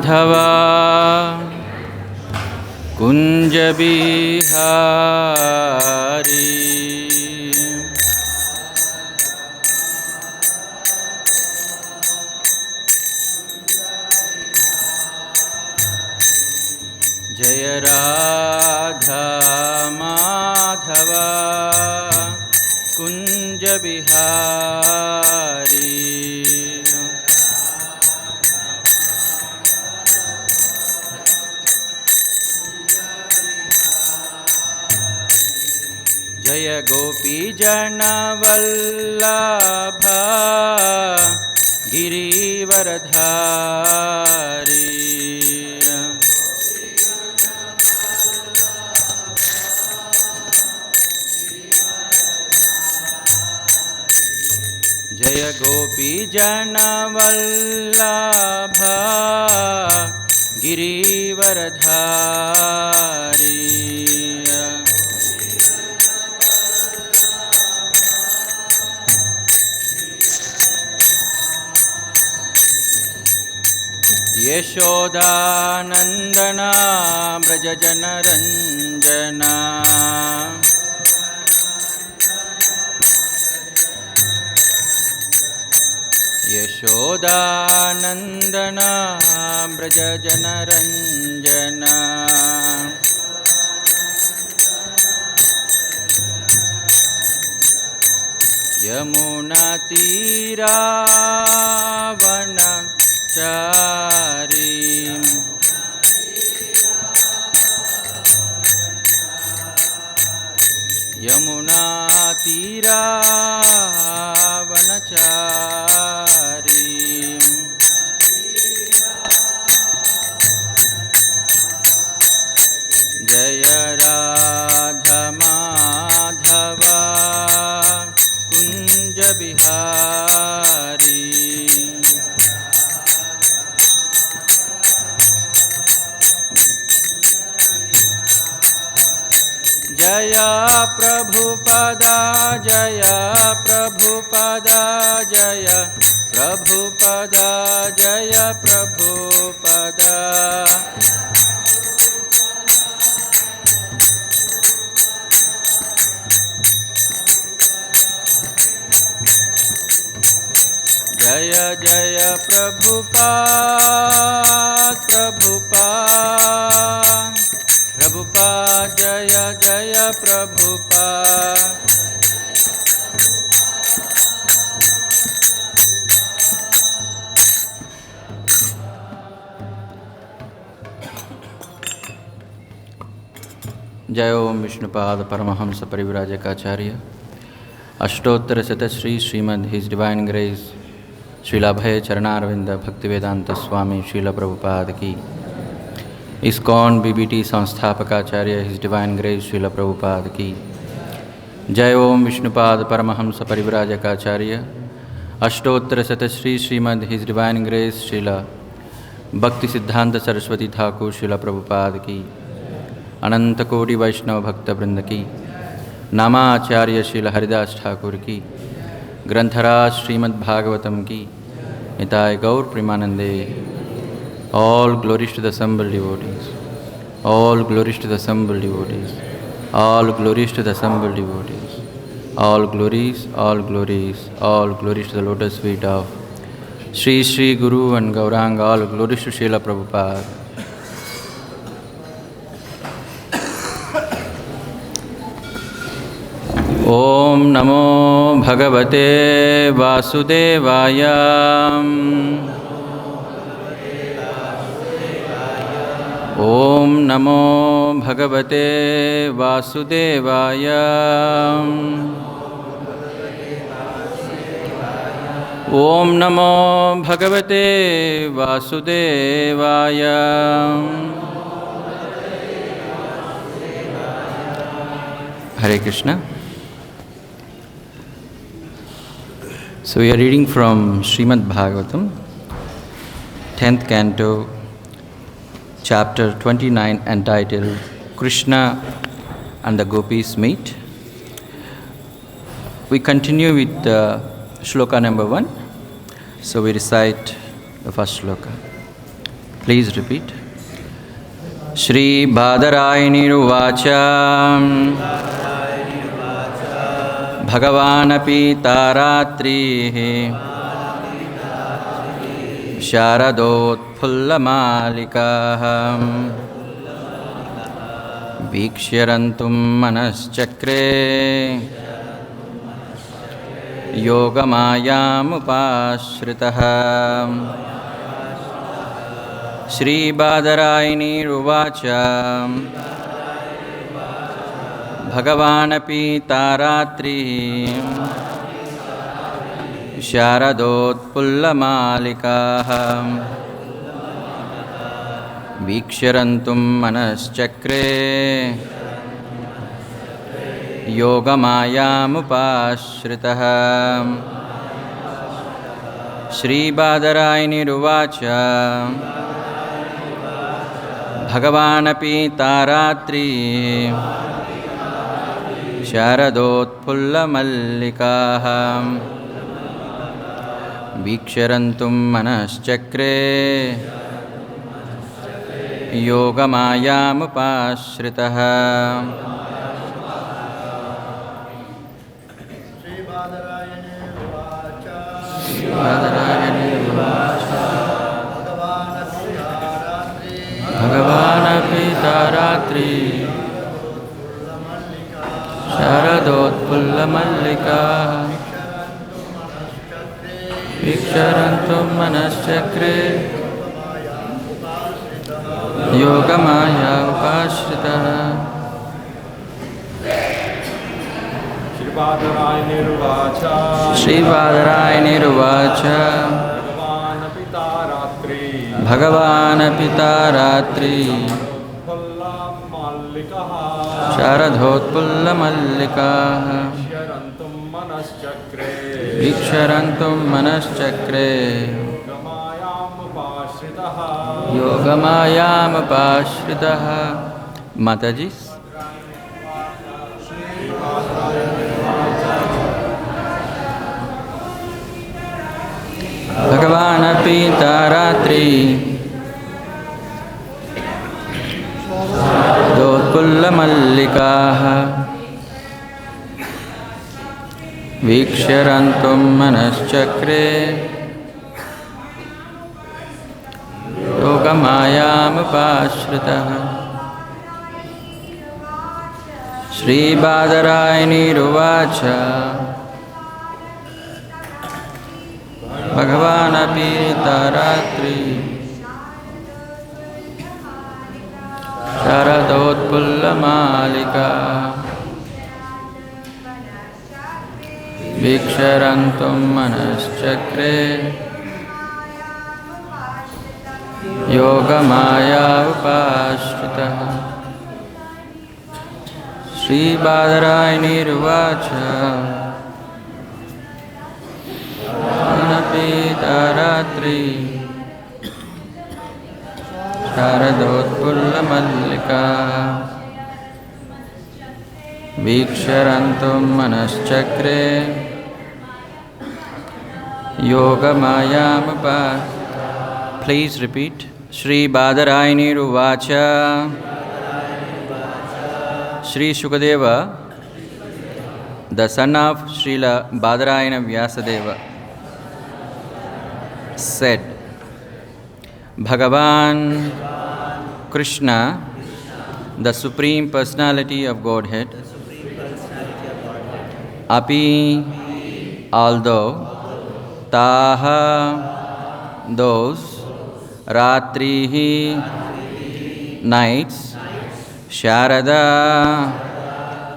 Madhava Kunja Bihari Jaya Radha Madhava Kunja Bihari Jaya Gopi Jana Vallabha Girivaradhari Jaya Gopi Jana Vallabha Girivaradhari Yashodanandana Brajajana Ranjana Yashodanandana Brajajana Ranjana Yamuna Tira Vanachari Yamuna Tira Vanachari Jaya Radha Madhava Kunja Bihari Jaya Prabhupada Jaya Prabhupada Jaya Prabhupada Jaya Prabhupada Jaya Jaya Prabhupada Prabhupada Prabhupada Jaya Jaya Prabhupada Jai Om Vishnupad Paramahamsa Parivrajakacarya Ashtottara Sata Shri Srimad His Divine Grace Śrīla Charnarvinda Bhaktivedanta Swami Śrīla Prabhupada Ki ISKCON BBT Sansthapakarya His Divine Grace Śrīla Prabhupada Ki Jai Om Vishnupad Paramahamsa Parivrajakacarya Ashtottara Sata Shri Srimad His Divine Grace Śrīla Bhakti Siddhanta Saraswati Thakur Śrīla Prabhupada Ki Ananta Koti Vaishnava Bhakta Vrinda Ki Namacharya Śrīla Haridas Thakur Ki Grantharaj Srimad Bhagavatam Ki Nitai Gaur Premanande. All glories to the assembled devotees. All glories to the assembled devotees. All glories to the assembled devotees. All glories, all glories, all glories to the lotus feet of Shri Shri Guru and Gauranga. All glories to Srila Prabhupada. Om Namo Bhagavate Vasudevaya. Om Namo Bhagavate Vasudevaya. Om Namo Bhagavate Vasudevaya. Hare Krishna. So we are reading from Srimad Bhagavatam, 10th canto, chapter 29, entitled Krishna and the Gopis Meet. We continue with shloka number 1. So we recite the first shloka. Please repeat. Śrī Bādarāyaṇir uvāca bhagavān rātṛīḥ śāradotphulla-mallikāḥ vīkṣya rantuṁ manaś cakre yoga-māyām upāśritaḥ Śrī Bādarāyaṇir uvāca bhagavān rātṛīḥ śāradotphulla-mallikāḥ vīkṣya rantuṁ manaś cakre yoga-māyām upāśritaḥ Śrī Bādarāyaṇir uvāca bhagavān rātṛīḥ śāradotphulla-mallikāḥ vīkṣya rantuṁ manaś cakre yoga-māyām upāśritaḥ bhagavān rātṛīḥ śāradotphulla-mallikāḥ vīkṣya rantuṁ manaś cakre yoga-māyām upāśritaḥ Śrī Bādarāyaṇir uvāca bhagavān rātṛīḥ śāradotphulla-mallikāḥ vīkṣya rantuṁ manaś cakre yoga-māyām upāśritaḥ Matajis. Bhagavān rātṛīḥ śārādotphulla-mallikāḥ vīkṣya rantuṁ manaś cakre yoga-māyām upāśritaḥ Śrī Bādarāyaṇir uvāca bhagavān rātṛīḥ śāradotphulla-mallikāḥ vīkṣya rantuṁ manaś cakre yoga-māyām upāśritaḥ Śrī Bādarāyaṇir uvāca rātṛīḥ śāradotphulla-mallikāḥ vīkṣya rantuṁ manaś cakre yoga-māyām upāśritaḥ Please repeat. Śrī Bādarāyaṇir uvāca Śrī Śukadeva, the son of Śrīla Badarāyaṇa Vedavyāsa said, Bhagavān Krishna, the Supreme Personality of Godhead, api, although, taha, those, rātrīḥ, nights, śārada,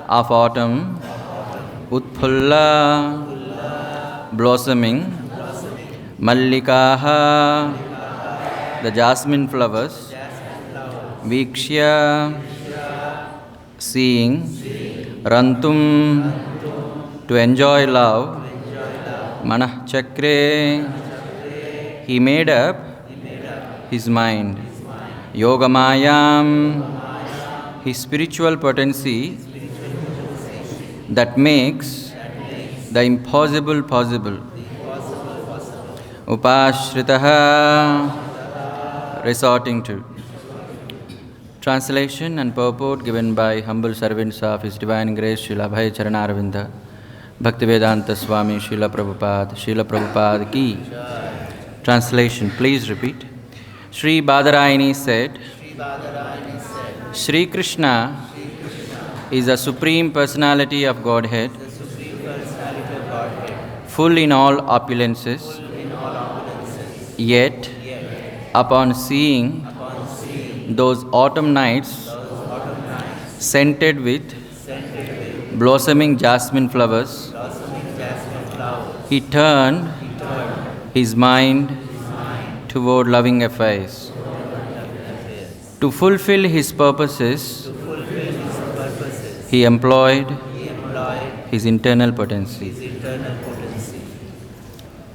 of autumn, utphulla, blossoming, mallikāḥ, the jasmine flowers, vīkṣya, seeing, rantum, to enjoy love, manaḥ cakre, he made up his mind, yoga-māyām, his spiritual potency that makes the impossible possible, upāśritaḥ, resorting to. Translation and purport given by humble servants of His Divine Grace Śrīla Badarāyaṇa Vedavyāsa Swami Śrīla Prabhupada ki. Translation, please repeat. Śrī Bādarāyaṇi said, Śrī Kṛṣṇa is the Supreme Personality of Godhead, full in all opulences, yet upon seeing those autumn nights scented with blossoming jasmine flowers, he turned his mind toward loving affairs. To fulfill his purposes, he employed his internal potency.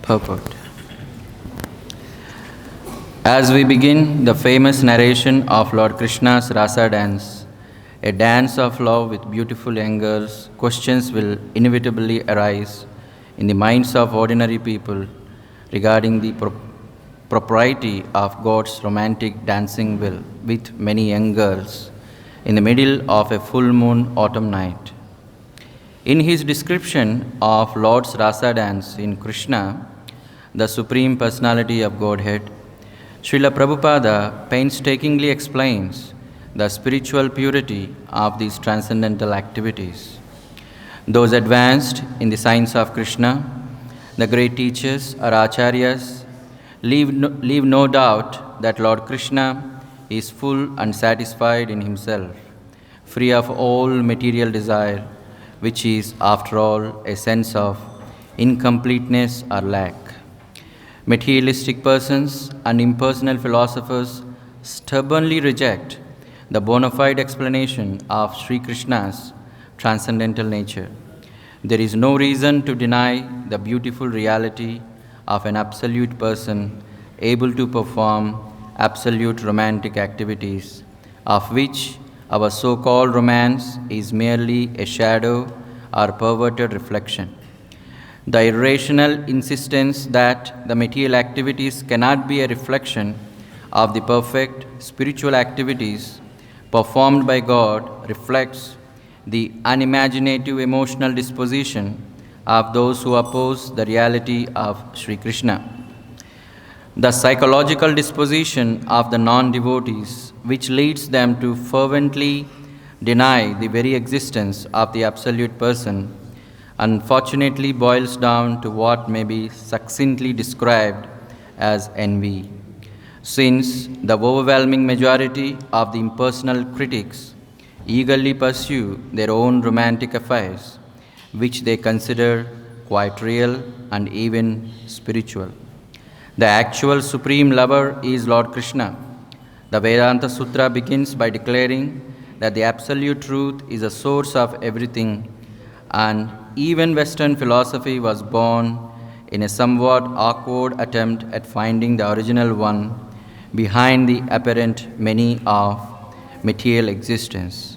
Purport. As we begin the famous narration of Lord Krishna's Rasa dance, a dance of love with beautiful young girls, questions will inevitably arise in the minds of ordinary people regarding the propriety of God's romantic dancing with many young girls in the middle of a full moon autumn night. In his description of Lord's Rasa dance in Krishna, the Supreme Personality of Godhead, Srila Prabhupada painstakingly explains the spiritual purity of these transcendental activities. Those advanced in the science of Krishna, the great teachers or acharyas, leave no doubt that Lord Krishna is full and satisfied in himself, free of all material desire, which is, after all, a sense of incompleteness or lack. Materialistic persons and impersonal philosophers stubbornly reject the bona fide explanation of Śrī Kṛṣṇa's transcendental nature. There is no reason to deny the beautiful reality of an absolute person able to perform absolute romantic activities, of which our so-called romance is merely a shadow or perverted reflection. The irrational insistence that the material activities cannot be a reflection of the perfect spiritual activities performed by God reflects the unimaginative emotional disposition of those who oppose the reality of Śrī Kṛṣṇa. The psychological disposition of the non-devotees, which leads them to fervently deny the very existence of the Absolute Person, unfortunately boils down to what may be succinctly described as envy. Since the overwhelming majority of the impersonal critics eagerly pursue their own romantic affairs, which they consider quite real and even spiritual. The actual supreme lover is Lord Krishna. The Vedanta Sutra begins by declaring that the absolute truth is the source of everything, and even Western philosophy was born in a somewhat awkward attempt at finding the original one behind the apparent many of material existence.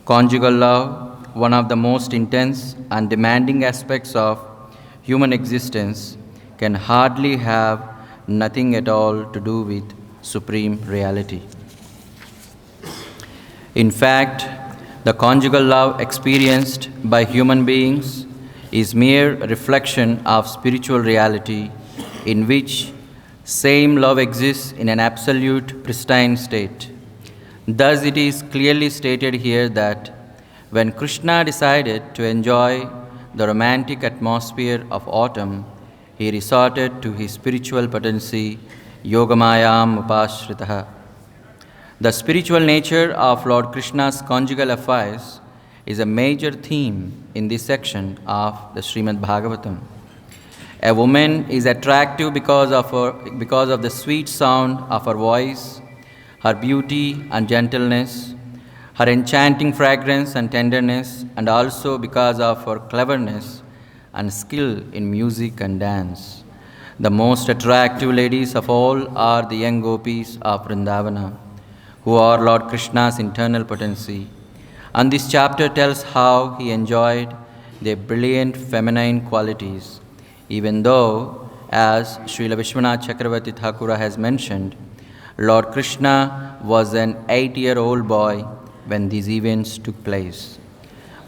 Conjugal love, one of the most intense and demanding aspects of human existence, can hardly have nothing at all to do with supreme reality. In fact, the conjugal love experienced by human beings is mere reflection of spiritual reality, in which same love exists in an absolute pristine state. Thus it is clearly stated here that when Krishna decided to enjoy the romantic atmosphere of autumn, he resorted to his spiritual potency, yoga-māyām upāśritaḥ. The spiritual nature of Lord Krishna's conjugal affairs is a major theme in this section of the Srimad Bhagavatam. A woman is attractive because of the sweet sound of her voice, her beauty and gentleness, her enchanting fragrance and tenderness, and also because of her cleverness and skill in music and dance. The most attractive ladies of all are the young gopis of Vrindavan, who are Lord Krishna's internal potency. And this chapter tells how he enjoyed their brilliant feminine qualities, even though, as Srila Vishwanath Chakravarti Thakura has mentioned, Lord Krishna was an 8-year-old boy when these events took place.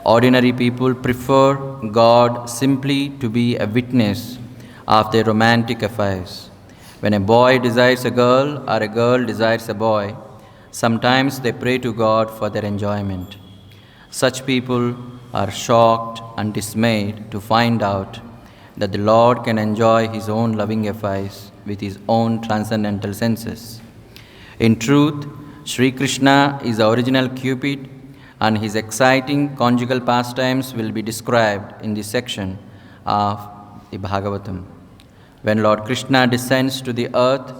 Ordinary people prefer God simply to be a witness of their romantic affairs. When a boy desires a girl or a girl desires a boy, sometimes they pray to God for their enjoyment. Such people are shocked and dismayed to find out that the Lord can enjoy His own loving affairs with His own transcendental senses. In truth, Śrī Kṛṣṇa is the original Cupid, and his exciting conjugal pastimes will be described in this section of the Bhagavatam. When Lord Krishna descends to the earth,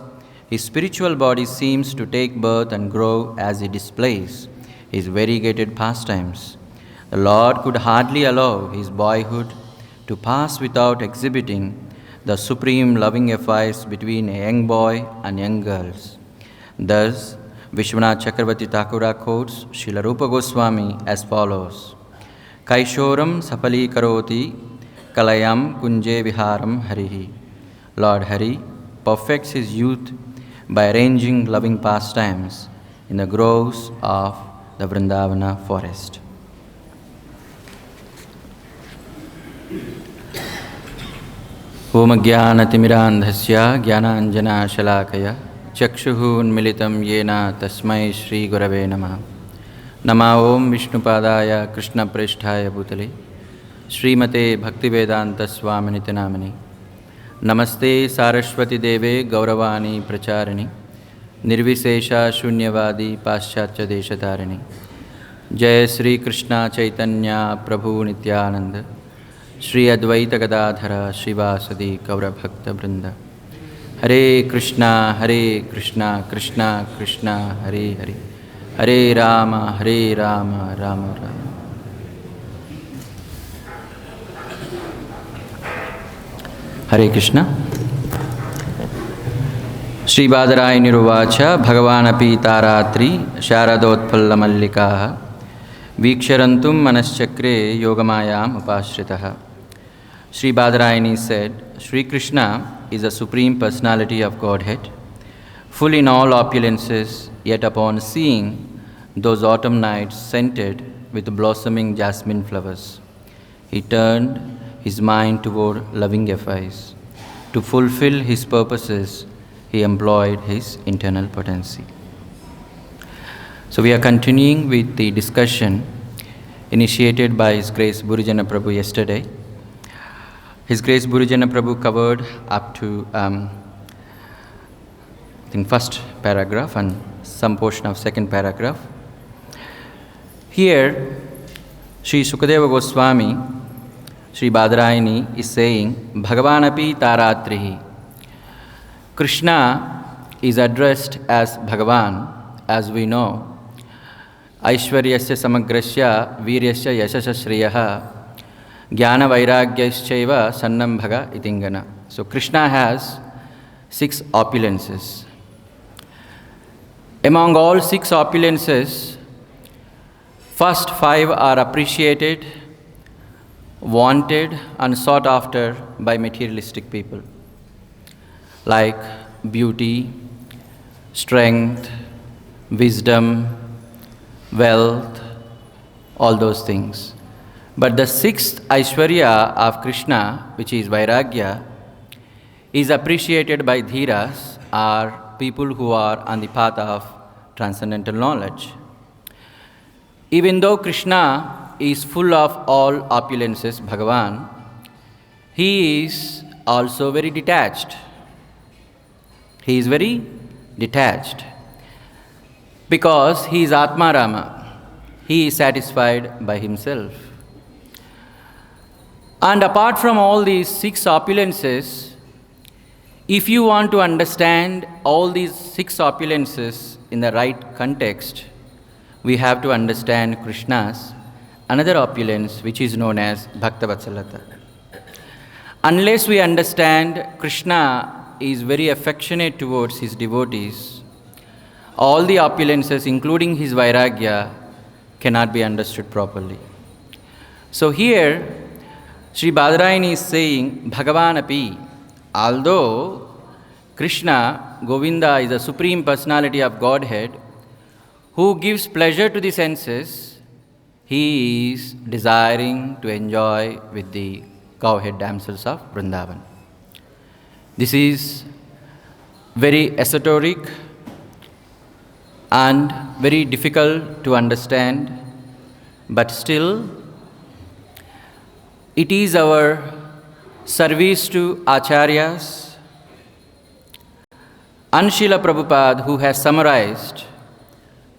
his spiritual body seems to take birth and grow as he displays his variegated pastimes. The Lord could hardly allow his boyhood to pass without exhibiting the supreme loving affairs between a young boy and young girls. Thus, Vishwanath Chakravarti Thakura quotes Srila Rupa Goswami as follows: Kaishoram sapali karoti kalayam kunje viharam harihi. Lord Hari perfects his youth by arranging loving pastimes in the groves of the Vrindavana forest. Om Jnanatimidandhasya Jnananjana Shalakaya Chakshuhu Unmilitam Yena Tasmai Shri Gurave Namah. Nama Om Vishnupadaya Krishna Preshthaya Bhutale Srimate Bhaktivedanta Swaminiti Namani. Namaste Saraswati Deve Gauravani Pracharini Nirvisesha Shunyavadi Paschatya Deshatarani. Jai Śrī Kṛṣṇa Chaitanya Prabhu Nityananda Shri Advaita Gadadhara Srivasadi Gaura Bhakta Vrinda. Hare Krishna, Krishna Krishna, Hare Hare, Hare Rama, Rama Rama. Hare Krishna. śrī-bādarāyaṇir uvāca bhagavān rātṛīḥ śārādotphulla-mallikāḥ vīkṣya rantuṁ manaś cakre yoga-māyām upāśritaḥ. Śrī Bādarāyaṇi said, Śrī Kṛṣṇa is the Supreme Personality of Godhead, full in all opulences, yet upon seeing those autumn nights scented with blossoming jasmine flowers, he turned his mind toward loving affairs. To fulfill his purposes, he employed his internal potency. So we are continuing with the discussion initiated by His Grace Burujana Prabhu yesterday. His Grace Burujana Prabhu covered up to I think first paragraph and some portion of second paragraph. Here, Śrī Śukadeva Goswami, Śrī Bādarāyaṇi is saying, Bhagavān api rātṛīḥ. Krishna is addressed as Bhagavan, as we know. Aishvaryasya samagrasya viryasya yashasya shriyaha jnana vairagyaschaiva sannam bhaga itingana. So Krishna has 6 opulences. Among all 6 opulences, first 5 are appreciated, wanted and sought after by materialistic people, like beauty, strength, wisdom, wealth, all those things. But the 6th Aishwarya of Krishna, which is Vairagya, is appreciated by Dhiras, or people who are on the path of transcendental knowledge. Even though Krishna is full of all opulences, Bhagavan, he is also very detached. He is very detached because he is Atma Rama. He is satisfied by himself. And apart from all these 6 opulences, if you want to understand all these 6 opulences in the right context, we have to understand Krishna's another opulence, which is known as Bhakta-vatsalata. Unless we understand Krishna is very affectionate towards his devotees, all the opulences, including his Vairagya, cannot be understood properly. So here, Śrī Bādarāyaṇi is saying, Bhagavan api, although Krishna Govinda, is the Supreme Personality of Godhead who gives pleasure to the senses. He is desiring to enjoy with the cowhead damsels of Vrindavan. This is very esoteric and very difficult to understand, but still it is our service to Acharyas and Srila Prabhupada, who has summarized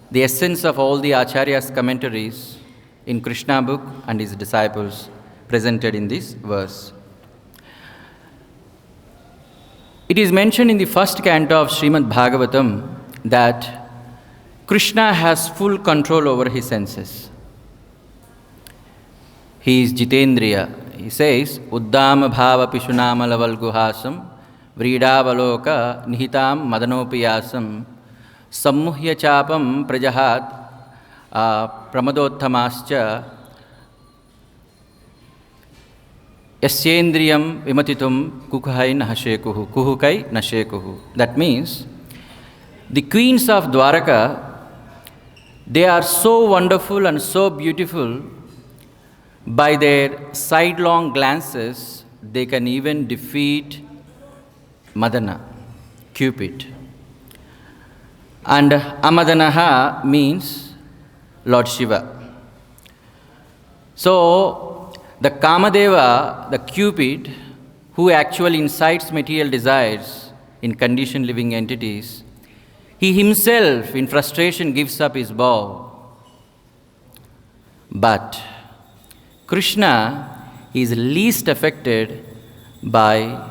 the essence of all the Acharyas' commentaries in Krishna book and his disciples presented in this verse. It is mentioned in the first canto of Srimad Bhagavatam that Krishna has full control over his senses. He is Jitendriya. He says, Uddama bhava pishunamalaval guhasam vridavaloka nihitam madanopiyasam sammuhya chapam prajahat pramadothamascha yasyendriyam vimatitum kukai nashekuhu. That means the queens of Dwaraka, they are so wonderful and so beautiful. By their sidelong glances, they can even defeat Madana, Cupid. And Amadanaha means Lord Shiva. So, the Kamadeva, the Cupid, who actually incites material desires in conditioned living entities, he himself, in frustration, gives up his bow. But Krishna is least affected by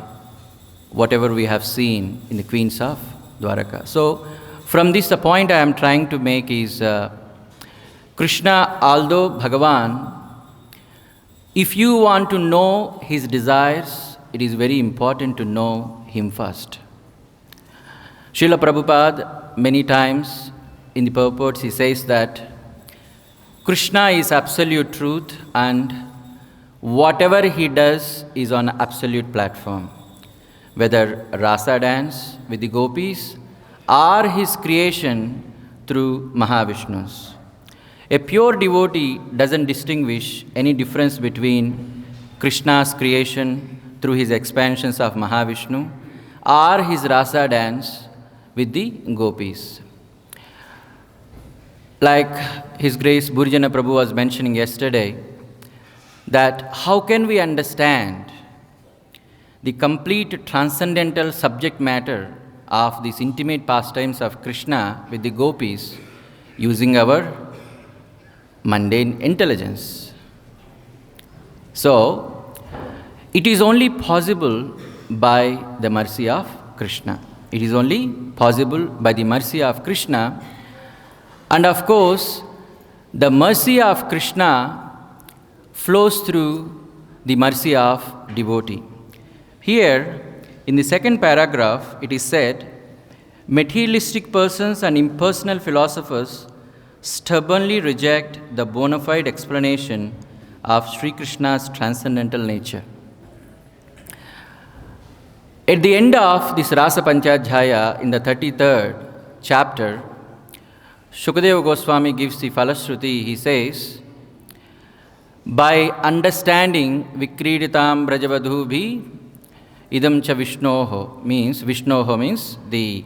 whatever we have seen in the queens of Dwaraka. So, from this, the point I am trying to make is Krishna, although bhagavān, if you want to know his desires, it is very important to know him first. Srila Prabhupada, many times in the purports, he says that Krishna is absolute truth and whatever he does is on an absolute platform. Whether rasa dance with the gopis or his creation through Mahavishnus. A pure devotee doesn't distinguish any difference between Krishna's creation through his expansions of Mahavishnu or his rasa dance with the gopis. Like His Grace Burjana Prabhu was mentioning yesterday, that how can we understand the complete transcendental subject matter of these intimate pastimes of Krishna with the gopis using our mundane intelligence? So, it is only possible by the mercy of Krishna. It is only possible by the mercy of Krishna. And of course, the mercy of Krishna flows through the mercy of devotee. Here, in the second paragraph, it is said, materialistic persons and impersonal philosophers stubbornly reject the bona fide explanation of Śrī Kṛṣṇa's transcendental nature. At the end of this Rasa Panchadhyaya, in the 33rd chapter, Śukadeva Goswami gives the Falashruti. He says, by understanding Vikriditam Brajavadhubhi Idam Cha Vishnoho means the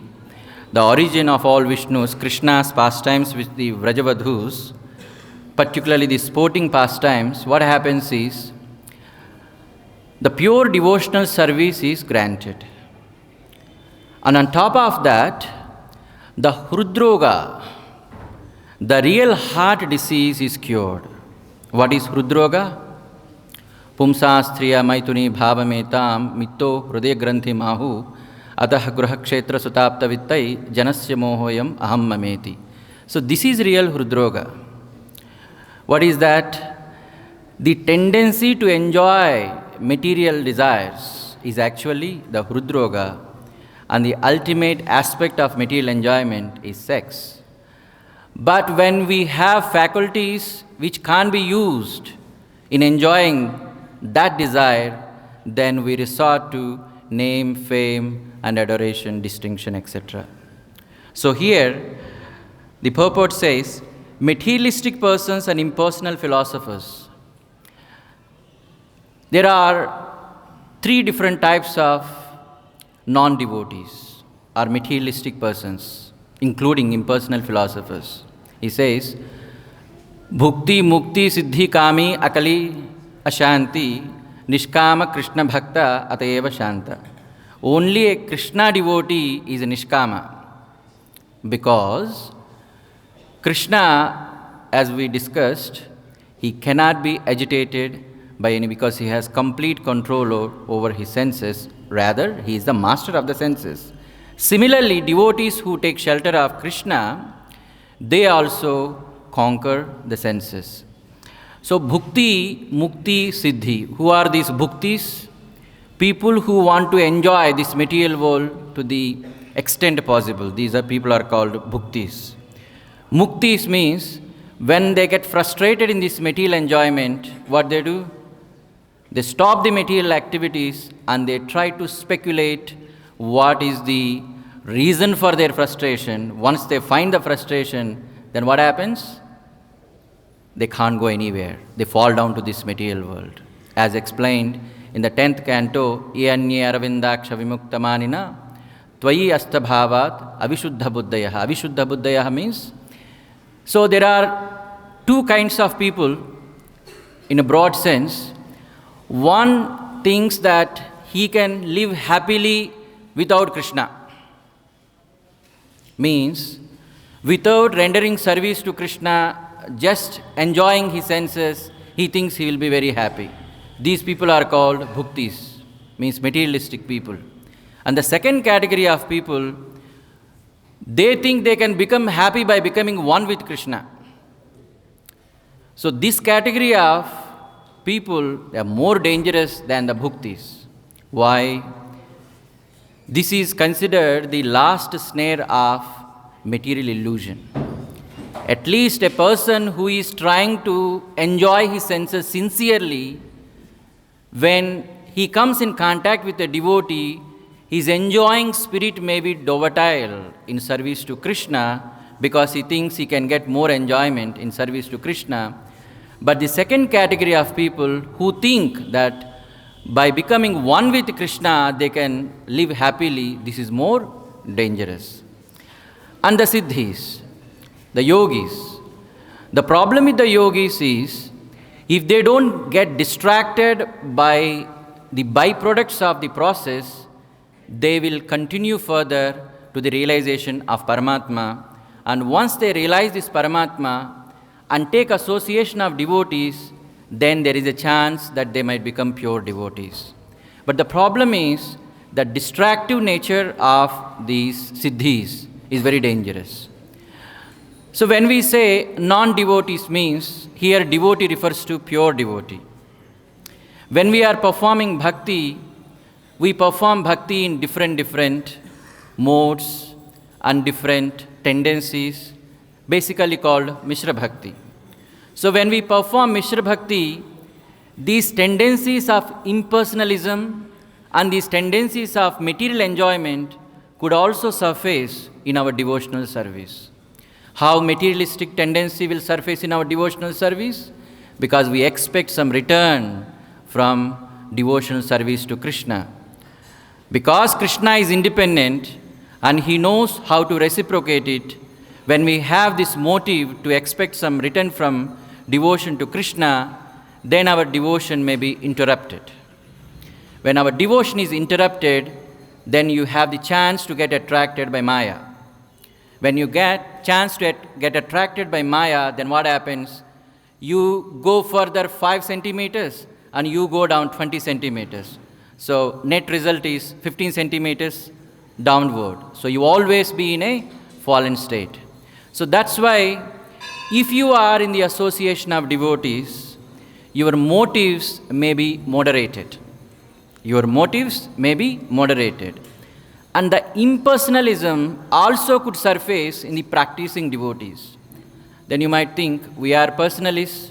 origin of all Vishnus, Krishna's pastimes with the Vrajavadhus, particularly the sporting pastimes. What happens is, the pure devotional service is granted. And on top of that, the Hrudroga, the real heart disease is cured. What is Hrudroga? Pumsastriya maituni bhavametam mitto hruday granthi mahu atah gruha kshetra sutapta vittai janasya mohoyam aham mameti. So this is real Hrudroga. What is that? The tendency to enjoy material desires is actually the Hrudroga, and the ultimate aspect of material enjoyment is sex. But when we have faculties which can't be used in enjoying that desire, then we resort to name, fame, and adoration, distinction, etc. So here, the purport says, materialistic persons and impersonal philosophers. There are three different types of non-devotees or materialistic persons, including impersonal philosophers. He says, Bhukti, Mukti, Siddhi, Kami, Akali, Ashanti, Nishkama, Krishna Bhakta, Atayeva Shanta. Only a Krishna devotee is a Nishkama, because Krishna, as we discussed, he cannot be agitated by any, because he has complete control over his senses. Rather, he is the master of the senses. Similarly, devotees who take shelter of Krishna, they also conquer the senses. So, bhukti, mukti, siddhi. Who are these bhuktis? People who want to enjoy this material world to the extent possible. These are people are called bhuktis. Muktis means when they get frustrated in this material enjoyment, what they do? They stop the material activities and they try to speculate what is the reason for their frustration. Once they find the frustration, then what happens? They can't go anywhere. They fall down to this material world. As explained in the 10th canto, Iyanye Aravindaksha Vimuktamanina Tvayi Astabhavat Avishuddha Buddhayaha. Avishuddha Buddhayaha means, so there are two kinds of people in a broad sense. One thinks that he can live happily without Krishna. Means, without rendering service to Krishna, just enjoying his senses, he thinks he will be very happy. These people are called bhuktis, means materialistic people. And the second category of people, they think they can become happy by becoming one with Krishna. So this category of people, they are more dangerous than the bhuktis. Why? This is considered the last snare of material illusion. At least a person who is trying to enjoy his senses sincerely, when he comes in contact with a devotee, his enjoying spirit may be volatile in service to Krishna, because he thinks he can get more enjoyment in service to Krishna. But the second category of people who think that by becoming one with Krishna, they can live happily, this is more dangerous. And the siddhis, the yogis. The problem with the yogis is, if they don't get distracted by the byproducts of the process, they will continue further to the realization of Paramatma. And once they realize this Paramatma and take association of devotees, then there is a chance that they might become pure devotees. But the problem is the distractive nature of these siddhis is very dangerous. So when we say non-devotees means, here devotee refers to pure devotee. When we are performing bhakti, we perform bhakti in different modes and different tendencies, basically called Mishra Bhakti. So when we perform Mishra Bhakti, these tendencies of impersonalism and these tendencies of material enjoyment could also surface in our devotional service. How materialistic tendency will surface in our devotional service? Because we expect some return from devotional service to Krishna. Because Krishna is independent and he knows how to reciprocate it, when we have this motive to expect some return from devotion to Krishna, then our devotion may be interrupted. When our devotion is interrupted, then you have the chance to get attracted by Maya. When you get chance to get attracted by Maya, then what happens? You go further 5 centimeters and you go down 20 centimeters. So net result is 15 centimeters downward. So you always be in a fallen state. So that's why if you are in the association of devotees, your motives may be moderated. Your motives may be moderated. And the impersonalism also could surface in the practicing devotees. Then you might think, we are personalists,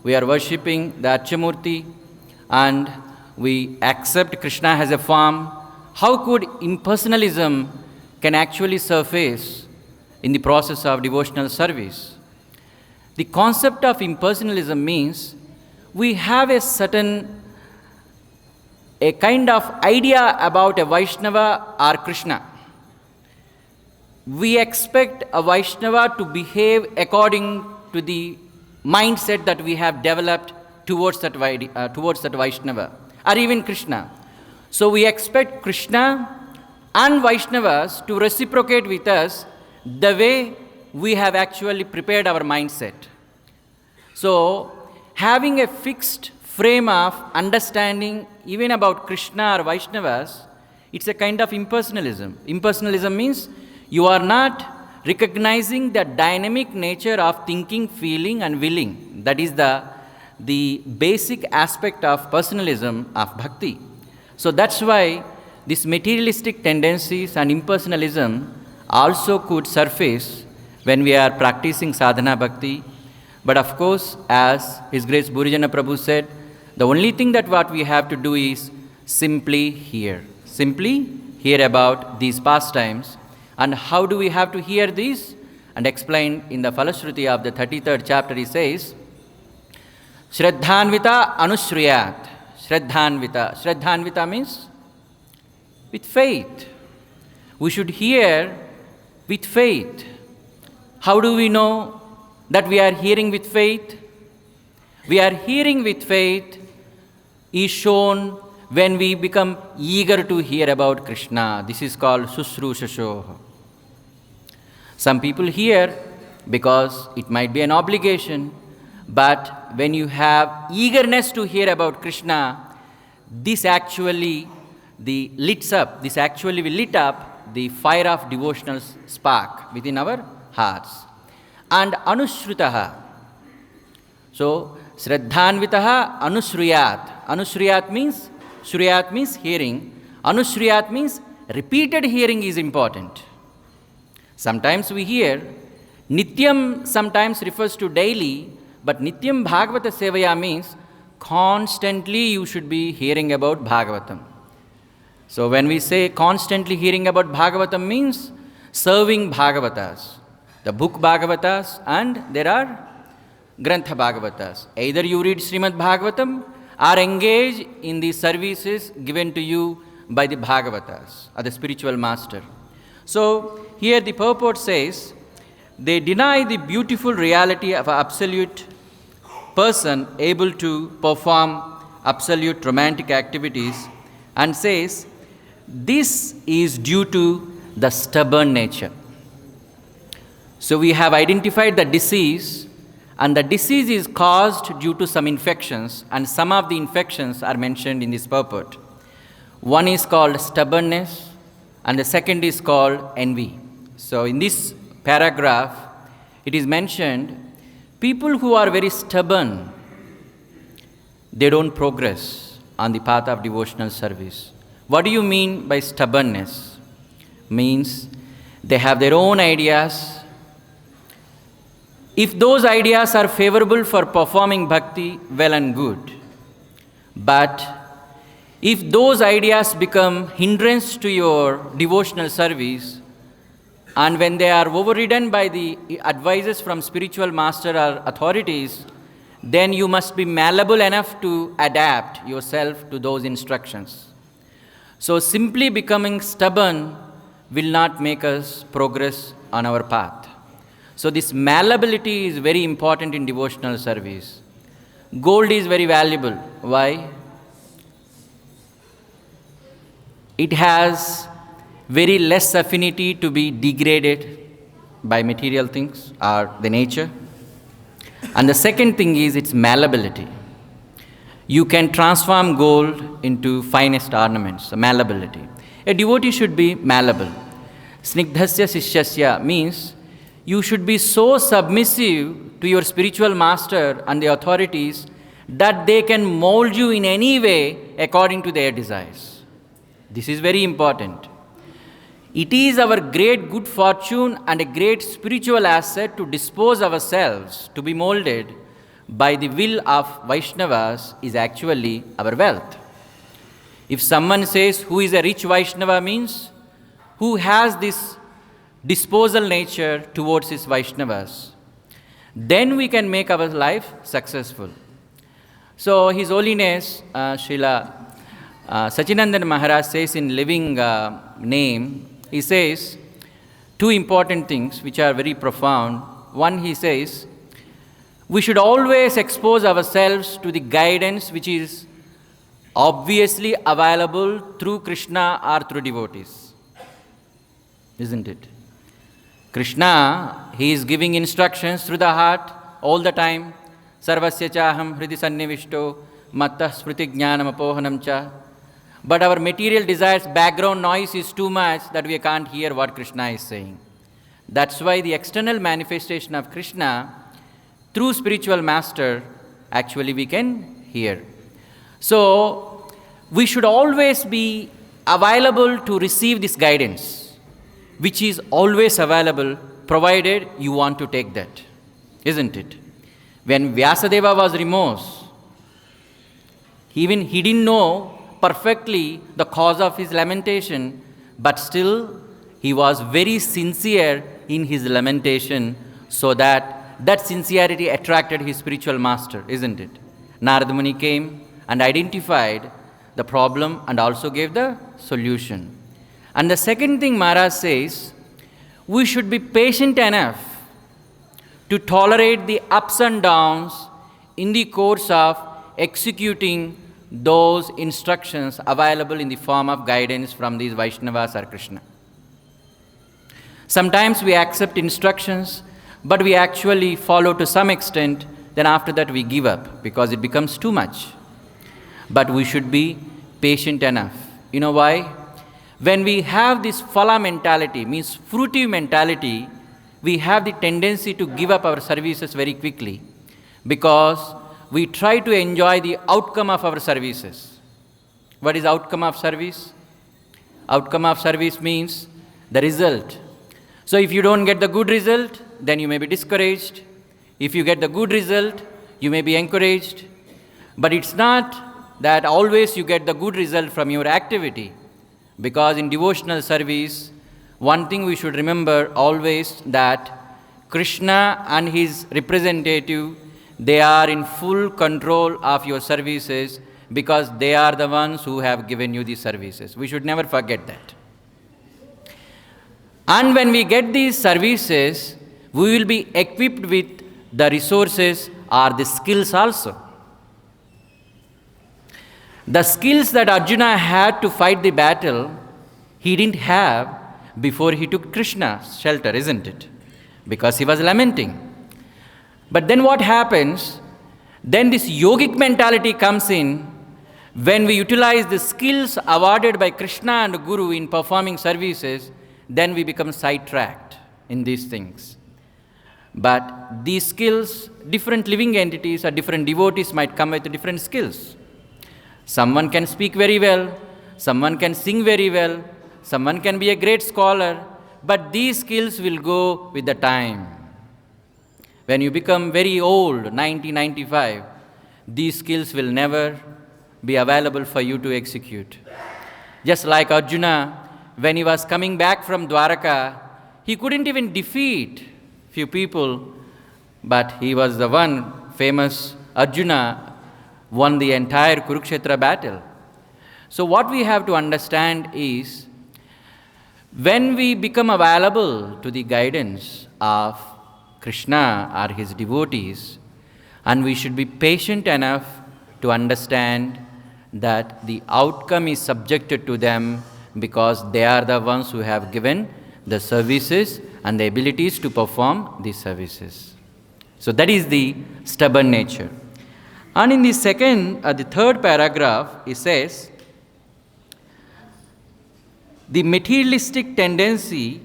we are worshipping the Archamurti, and we accept Krishna as a form, how could impersonalism can actually surface in the process of devotional service? The concept of impersonalism means we have a kind of idea about a Vaishnava or Krishna. We expect a Vaishnava to behave according to the mindset that we have developed towards that Vaishnava, or even Krishna. So we expect Krishna and Vaishnavas to reciprocate with us the way we have actually prepared our mindset. So having a fixed frame of understanding even about Krishna or Vaishnavas, it's a kind of impersonalism. Impersonalism means you are not recognizing the dynamic nature of thinking, feeling and willing. That is the basic aspect of personalism of bhakti. So that's why these materialistic tendencies and impersonalism also could surface when we are practicing sadhana bhakti. But of course, as His Grace Bhurijana Prabhu said, the only thing that what we have to do is simply hear about these pastimes. And how do we have to hear these? And explained in the Falashruti of the 33rd chapter, he says, Shraddhanvita anushriyat. Shraddhanvita means with faith. We should hear with faith. How do we know that we are hearing with faith? We are hearing with faith is shown when we become eager to hear about Krishna. This is called susrushashoha. Some people hear because it might be an obligation, but when you have eagerness to hear about Krishna, this actually will lit up the fire of devotional spark within our hearts. And anushrutaha. So, Shraddhanvitaha anushriyat. Anushriyat means hearing. Anushriyat means repeated hearing is important. Sometimes we hear, Nityam sometimes refers to daily, but Nityam Bhagavata Sevaya means constantly you should be hearing about Bhagavatam. So when we say constantly hearing about Bhagavatam means serving Bhagavatas. The book Bhagavatas and there are Grantha Bhagavatas. Either you read Srimad Bhagavatam or engage in the services given to you by the Bhagavatas or the spiritual master. So here the purport says, they deny the beautiful reality of an absolute person able to perform absolute romantic activities and says, this is due to the stubborn nature. So we have identified the disease, and the disease is caused due to some infections, and some of the infections are mentioned in this purport. One is called stubbornness, and the second is called envy. So in this paragraph, it is mentioned, people who are very stubborn, they don't progress on the path of devotional service. What do you mean by stubbornness? Means they have their own ideas. If those ideas are favorable for performing bhakti, well and good. But if those ideas become hindrance to your devotional service, and when they are overridden by the advices from spiritual master or authorities, then you must be malleable enough to adapt yourself to those instructions. So simply becoming stubborn will not make us progress on our path. So this malleability is very important in devotional service. Gold is very valuable. Why? It has very less affinity to be degraded by material things or the nature. And the second thing is its malleability. You can transform gold into finest ornaments, so malleability. A devotee should be malleable. Snigdhasya sishyasya means you should be so submissive to your spiritual master and the authorities that they can mold you in any way according to their desires. This is very important. It is our great good fortune and a great spiritual asset to dispose ourselves to be molded by the will of Vaishnavas is actually our wealth. If someone says who is a rich Vaishnava means who has this disposal nature towards his Vaishnavas, then we can make our life successful. So His Holiness Srila Sachinandan Maharaj says in Living Name, he says two important things which are very profound. One, he says, we should always expose ourselves to the guidance which is obviously available through Krishna or through devotees. Isn't it? Krishna, he is giving instructions through the heart all the time. Sarvasya chaham hridi sannivishto mattah smriti jnanam apohanam cha. But our material desires, background noise is too much that we can't hear what Krishna is saying. That's why the external manifestation of Krishna through spiritual master, actually we can hear. So, we should always be available to receive this guidance, which is always available, provided you want to take that. Isn't it? When Vyasadeva was remorse, he didn't know perfectly the cause of his lamentation, but still he was very sincere in his lamentation, so that sincerity attracted his spiritual master, isn't it? Narada Muni came and identified the problem and also gave the solution. And the second thing Maharaj says, we should be patient enough to tolerate the ups and downs in the course of executing those instructions available in the form of guidance from these Vaishnavas or Krishna. Sometimes we accept instructions, but we actually follow to some extent, then after that we give up because it becomes too much. But we should be patient enough. You know why? When we have this phala mentality, means fruitive mentality, we have the tendency to give up our services very quickly because we try to enjoy the outcome of our services. What is outcome of service? Outcome of service means the result. So if you don't get the good result, then you may be discouraged. If you get the good result, you may be encouraged. But it's not that always you get the good result from your activity. Because in devotional service, one thing we should remember always that Krishna and his representative, they are in full control of your services because they are the ones who have given you the services. We should never forget that. And when we get these services, we will be equipped with the resources or the skills also. The skills that Arjuna had to fight the battle, he didn't have before he took Krishna's shelter, isn't it? Because he was lamenting. But then what happens? Then this yogic mentality comes in when we utilize the skills awarded by Krishna and Guru in performing services, then we become sidetracked in these things. But these skills, different living entities or different devotees might come with different skills. Someone can speak very well, someone can sing very well, someone can be a great scholar, but these skills will go with the time. When you become very old, 90, 95, these skills will never be available for you to execute. Just like Arjuna, when he was coming back from Dwaraka, he couldn't even defeat few people, but he was the one, famous Arjuna, won the entire Kurukshetra battle. So what we have to understand is, when we become available to the guidance of Krishna or his devotees, and we should be patient enough to understand that the outcome is subjected to them because they are the ones who have given the services and the abilities to perform these services. So that is the stubborn nature. And in the third paragraph, it says, the materialistic tendency,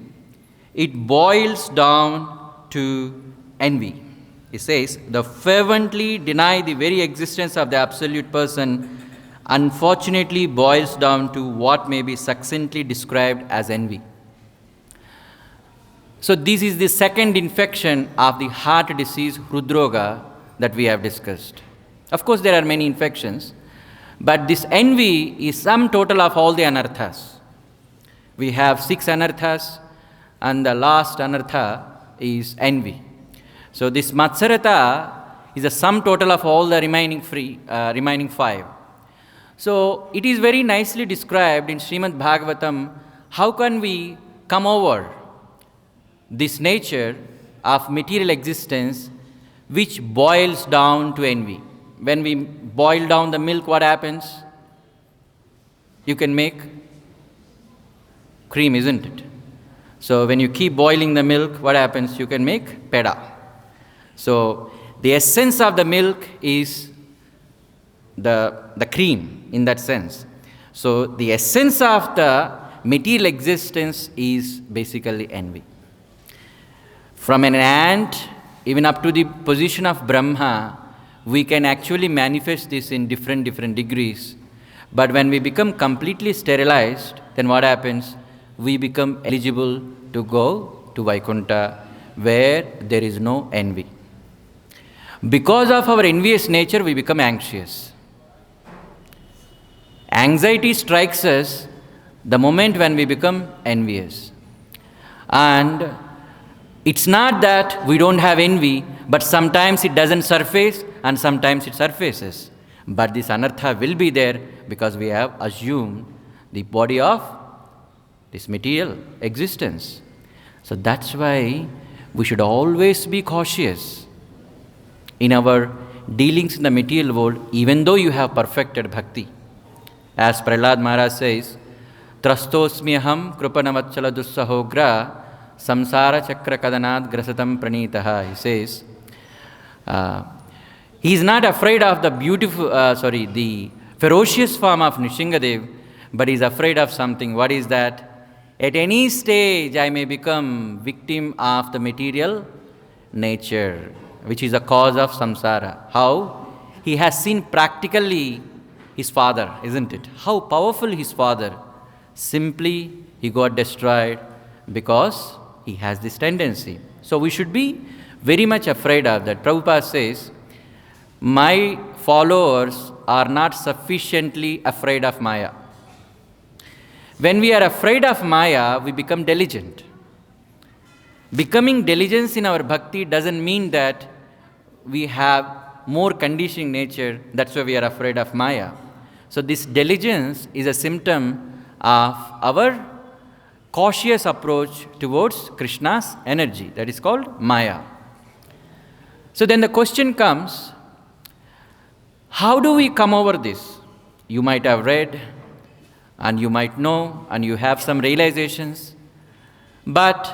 it boils down to envy. It says, the fervently deny the very existence of the absolute person unfortunately boils down to what may be succinctly described as envy. So this is the second infection of the heart disease, Hridroga, that we have discussed. Of course, there are many infections, But this envy is sum total of all the anarthas. We have 6 anarthas, and the last anartha is envy. So this matsarata is a sum total of all the remaining 5. So it is very nicely described in Srimad Bhagavatam, how can we come over this nature of material existence which boils down to envy. When we boil down the milk, what happens? You can make cream, isn't it? So when you keep boiling the milk, what happens? You can make peda. So the essence of the milk is the cream in that sense. So the essence of the material existence is basically envy. From an ant, even up to the position of Brahma, we can actually manifest this in different degrees. But when we become completely sterilized, then what happens? We become eligible to go to Vaikuntha, where there is no envy. Because of our envious nature, we become anxious. Anxiety strikes us the moment when we become envious. And it's not that we don't have envy, but sometimes it doesn't surface and sometimes it surfaces. But this anartha will be there because we have assumed the body of this material existence. So that's why we should always be cautious in our dealings in the material world, even though you have perfected bhakti. As Prahlad Maharaj says, Trastosmyaham krupanavatsala dussahogra samsara cakre kadanad grasatam pranitaha. He says, he is not afraid of the ferocious form of Nrsingadev, but he is afraid of something. What is that? At any stage I may become victim of the material nature, which is a cause of samsara. How? He has seen practically his father, isn't it? How powerful his father. Simply he got destroyed because he has this tendency. So we should be very much afraid of that. Prabhupada says, my followers are not sufficiently afraid of Maya. When we are afraid of Maya, we become diligent. Becoming diligent in our bhakti doesn't mean that we have more conditioning nature, that's why we are afraid of Maya. So this diligence is a symptom of our cautious approach towards Krishna's energy. That is called Maya. So then the question comes, how do we come over this? You might have read, and you might know, and you have some realizations. But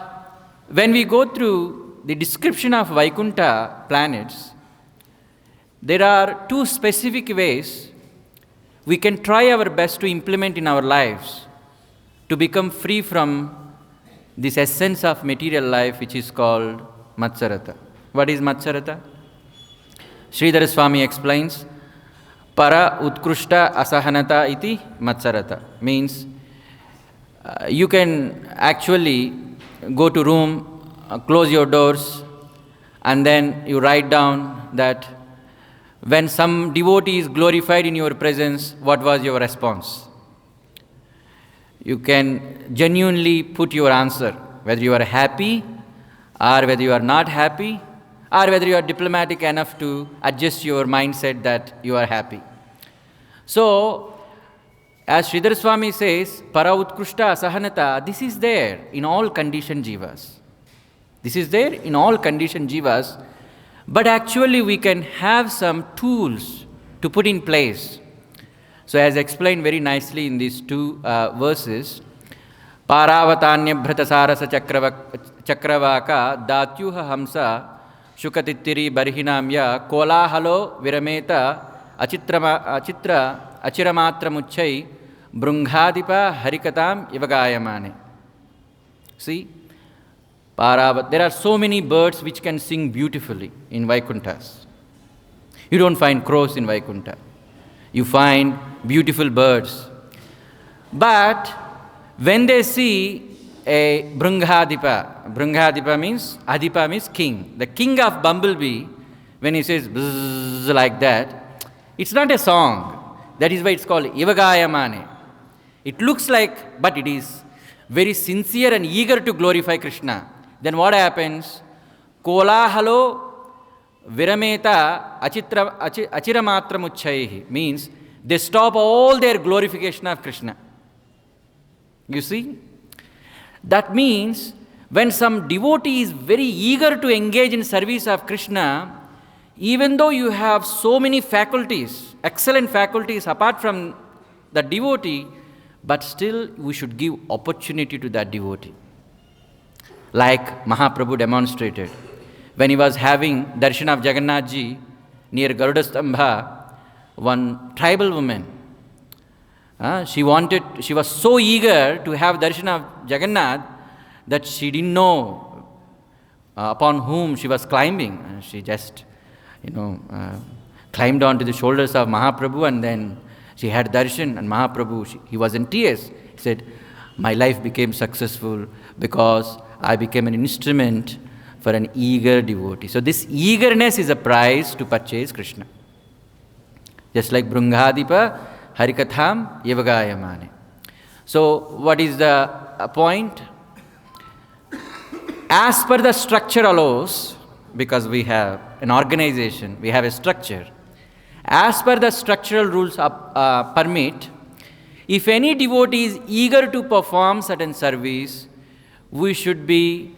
when we go through the description of Vaikuntha planets, there are 2 specific ways we can try our best to implement in our lives to become free from this essence of material life, which is called Matsarata. What is Matsarata? Sridhara Swami explains, Para Utkrushta Asahanata iti Matsarata. Means you can actually go to room, close your doors, and then you write down that when some devotee is glorified in your presence, what was your response? You can genuinely put your answer, whether you are happy or whether you are not happy, or whether you are diplomatic enough to adjust your mindset that you are happy. So, as Sridhar Swami says, Para Utkrushta Asahanata, this is there in all conditioned jivas. This is there in all conditioned jivas, but actually we can have some tools to put in place. So as explained very nicely in these 2 verses, Paravatanya Bhratasarasa Chakravaka Datyuha Hamsa Shukatittiri Barhinamya Kolahalo Virameta Achitra Achiramatramuchai Brunghadipa Harikatam Ivagayamane. See? There are so many birds which can sing beautifully in Vaikunthas. You don't find crows in Vaikuntha. You find beautiful birds. But when they see a Brunghadipa means, Adipa means king. The king of bumblebee, when he says bzzz like that, it's not a song. That is why it's called yoga-māyām. It looks like, but it is very sincere and eager to glorify Krishna. Then what happens? Kolahalo virameta achiramatram means they stop all their glorification of Krishna. You see? That means when some devotee is very eager to engage in service of Krishna, even though you have so many faculties, excellent faculties apart from the devotee, but still we should give opportunity to that devotee. Like Mahaprabhu demonstrated. When he was having darshan of Jagannath ji near Garudastambha, one tribal woman, she was so eager to have darshan of Jagannath that she didn't know upon whom she was climbing. She just, climbed onto the shoulders of Mahaprabhu, and then she had darshan, and Mahaprabhu, he was in tears. He said, my life became successful because I became an instrument for an eager devotee. So this eagerness is a price to purchase Krishna. Just like Brunghadipa, Harikatham, Yoga-māyām. So what is the point? As per the structure allows, because we have an organization, we have a structure. As per the structural rules permit, if any devotee is eager to perform certain service, we should be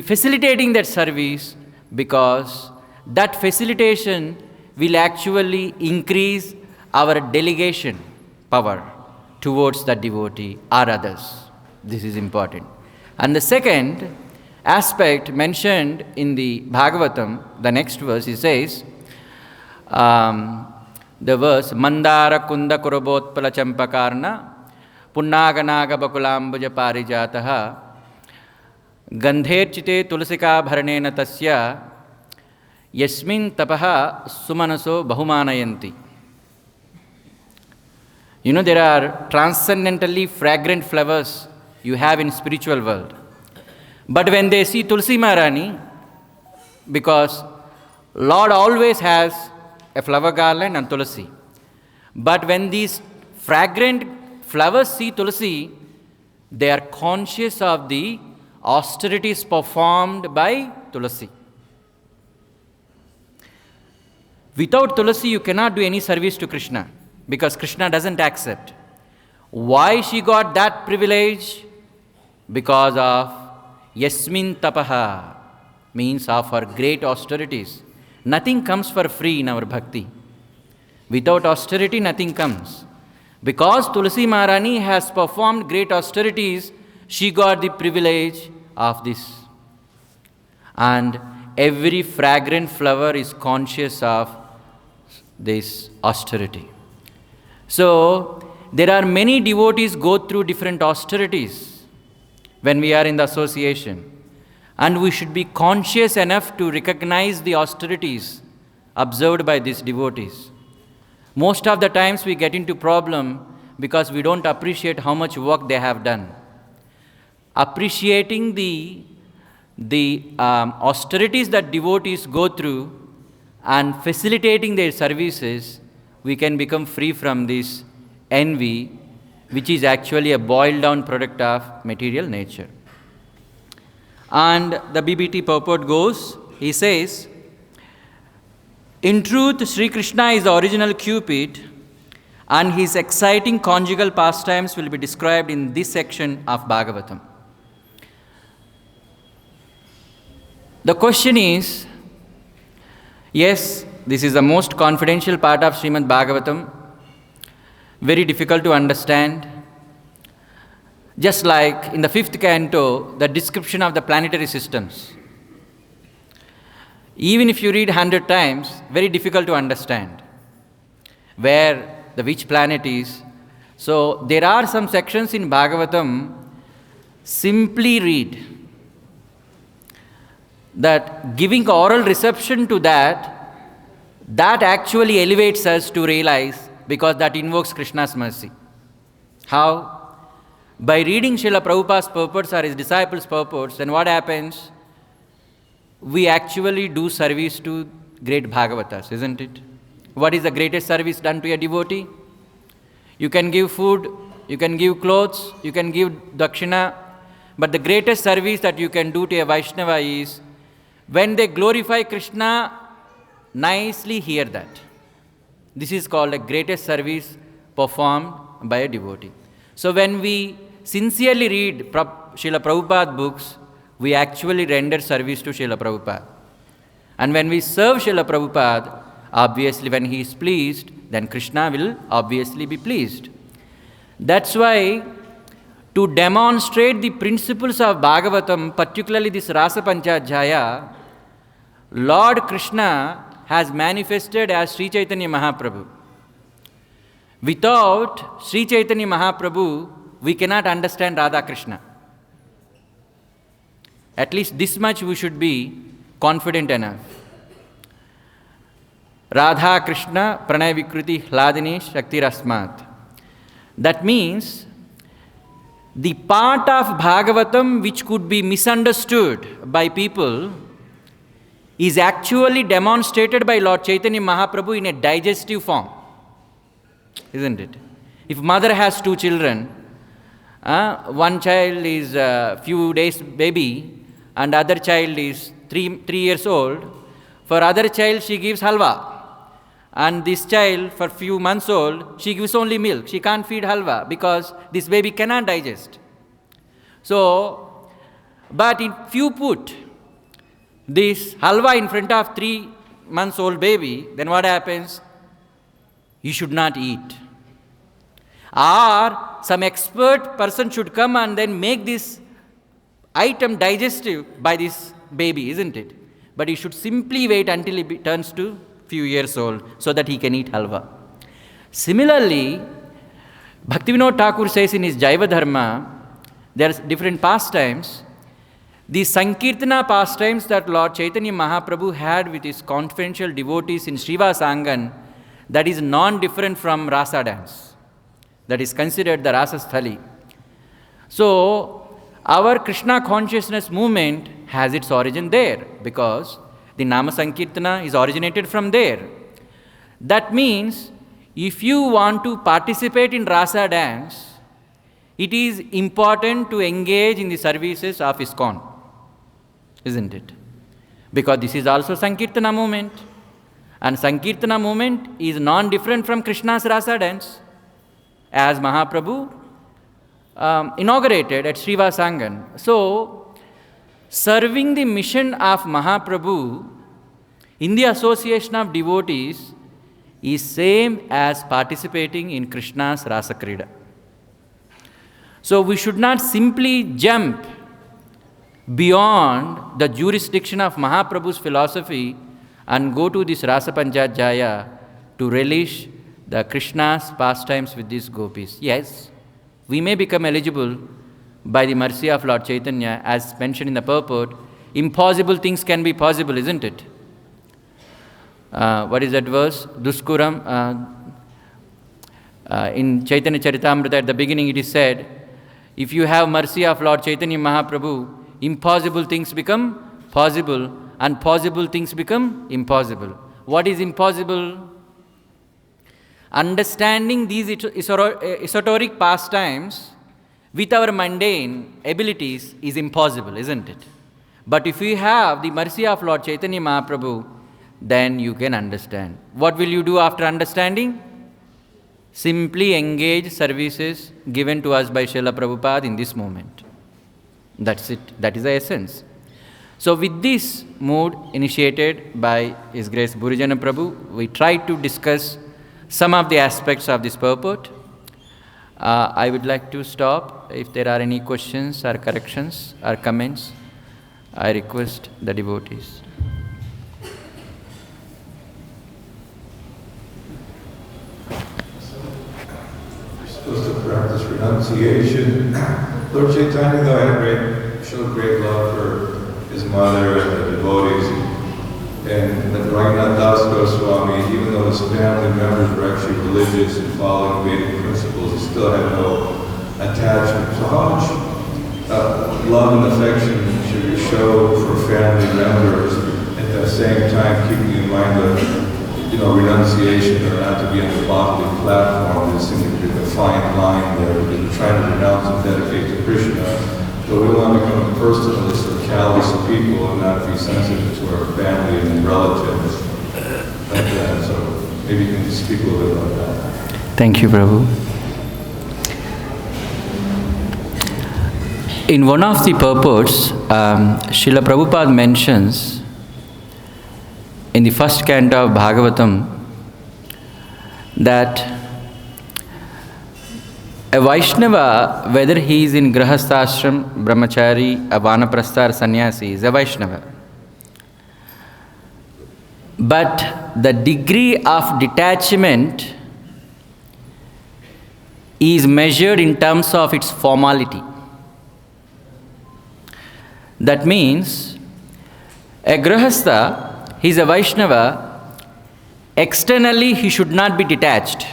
facilitating that service, because that facilitation will actually increase our delegation power towards the devotee or others. This is important. And the second aspect mentioned in the Bhagavatam, the next verse, he says, the verse, Mandara Kunda Kurabotpala Champakarna Punnaganaga Bakulambuja Parijataha Gandherchite Tulasika Bharanena Tasya Yasmin Tapaha Sumanaso Bahumanayanti. There are transcendently fragrant flowers you have in spiritual world. But when they see Tulsi Maharani, because Lord always has a flower garland and Tulsi. But when these fragrant flowers see Tulsi, they are conscious of the austerities performed by Tulsi. Without Tulsi, you cannot do any service to Krishna, because Krishna doesn't accept. Why she got that privilege? Because of Yasmin Tapaha, means of her great austerities. Nothing comes for free in our bhakti. Without austerity, nothing comes. Because Tulsi Maharani has performed great austerities, she got the privilege of this. And every fragrant flower is conscious of this austerity. So, there are many devotees go through different austerities when we are in the association. And we should be conscious enough to recognize the austerities observed by these devotees. Most of the times we get into problem because we don't appreciate how much work they have done. Appreciating the austerities that devotees go through and facilitating their services, we can become free from this envy, which is actually a boiled down product of material nature. And the BBT purport goes, he says, in truth, Śrī Kṛṣṇa is the original Cupid, and his exciting conjugal pastimes will be described in this section of Bhagavatam. The question is, yes, this is the most confidential part of Srimad Bhagavatam, very difficult to understand. Just like in the 5th canto, the description of the planetary systems. Even if you read 100 times, very difficult to understand where which planet is. So there are some sections in Bhagavatam, simply read. That giving oral reception to that actually elevates us to realize, because that invokes Krishna's mercy. How? By reading Srila Prabhupada's purports or his disciples' purports, then what happens? We actually do service to great Bhagavatas, isn't it? What is the greatest service done to a devotee? You can give food, you can give clothes, you can give dakshina, but the greatest service that you can do to a Vaishnava is, when they glorify Krishna, nicely hear that. This is called the greatest service performed by a devotee. So when we sincerely read Srila Prabhupada books, we actually render service to Srila Prabhupada. And when we serve Srila Prabhupada, obviously when he is pleased, then Krishna will obviously be pleased. That's why, to demonstrate the principles of Bhagavatam, particularly this Rasa Panchadhyaya, Lord Krishna has manifested as Sri Chaitanya Mahaprabhu. Without Sri Chaitanya Mahaprabhu, we cannot understand Radha Krishna. At least this much we should be confident enough. Radha Krishna Pranay Vikruti Hladini Shakti Rasmat. That means the part of Bhagavatam which could be misunderstood by people is actually demonstrated by Lord Chaitanya Mahaprabhu in a digestive form. Isn't it? If mother has two children, one child is a few days baby and other child is 3 years old, for other child she gives halwa. And this child, for few months old, she gives only milk. She can't feed halwa because this baby cannot digest. So, but if you put this halwa in front of 3 months old baby, then what happens? You should not eat. Or some expert person should come and then make this item digestive by this baby, isn't it? But he should simply wait until he turns to few years old so that he can eat halwa. Similarly, Bhaktivinoda Thakur says in his Jaiva Dharma, there are different pastimes. The Sankirtana pastimes that Lord Chaitanya Mahaprabhu had with his confidential devotees in Srivas Angan, that is non-different from Rasa dance. That is considered the Rasa Sthali. So, our Krishna consciousness movement has its origin there because the Nama Sankirtana is originated from there. That means, if you want to participate in Rasa dance, it is important to engage in the services of ISKCON, isn't it? Because this is also Sankirtana movement. And Sankirtana movement is non-different from Krishna's Rasa dance, as Mahaprabhu inaugurated at Srivasangan. So, serving the mission of Mahaprabhu in the association of devotees is same as participating in Krishna's Rasa Krida. So, we should not simply jump beyond the jurisdiction of Mahaprabhu's philosophy and go to this Rasa Panchadhyaya to relish the Krishna's pastimes with these gopis. Yes, we may become eligible by the mercy of Lord Chaitanya, as mentioned in the purport. Impossible things can be possible, isn't it? What is that verse? Duskuram. In Chaitanya Charitamrita, at the beginning it is said, if you have mercy of Lord Chaitanya Mahaprabhu, impossible things become possible, and possible things become impossible. What is impossible? Understanding these esoteric pastimes with our mundane abilities is impossible, isn't it? But if we have the mercy of Lord Chaitanya Mahaprabhu, then you can understand. What will you do after understanding? Simply engage services given to us by Srila Prabhupada in this moment. That's it. That is the essence. So with this mood initiated by His Grace Bhurijana Prabhu, we try to discuss some of the aspects of this purport. I would like to stop. If there are any questions or corrections or comments, I request the devotees. You're supposed to practice renunciation. Lord Chaitanya, though, showed great love for his mother and the devotees. And like Raghunath Das Goswami, even though his family members were actually religious and following Vedic principles, he still had no attachment. So how much love and affection should we show for family members, at the same time keeping in mind the renunciation or not to be on the bodily platform. There seems to be a fine line there because we're trying to renounce and dedicate to Krishna, but we don't want to become personalists or callous people and not be sensitive to our family and relatives like that. So maybe you can speak a little bit about that. Thank you, Prabhu. In one of the purports, Srila Prabhupada mentions in the first canto of Bhagavatam that a Vaishnava, whether he is in Grahasthashram, Brahmachari, a Vanaprastha or Sannyasi, is a Vaishnava. But the degree of detachment is measured in terms of its formality. That means a Grahastha, he is a Vaishnava, externally he should not be detached.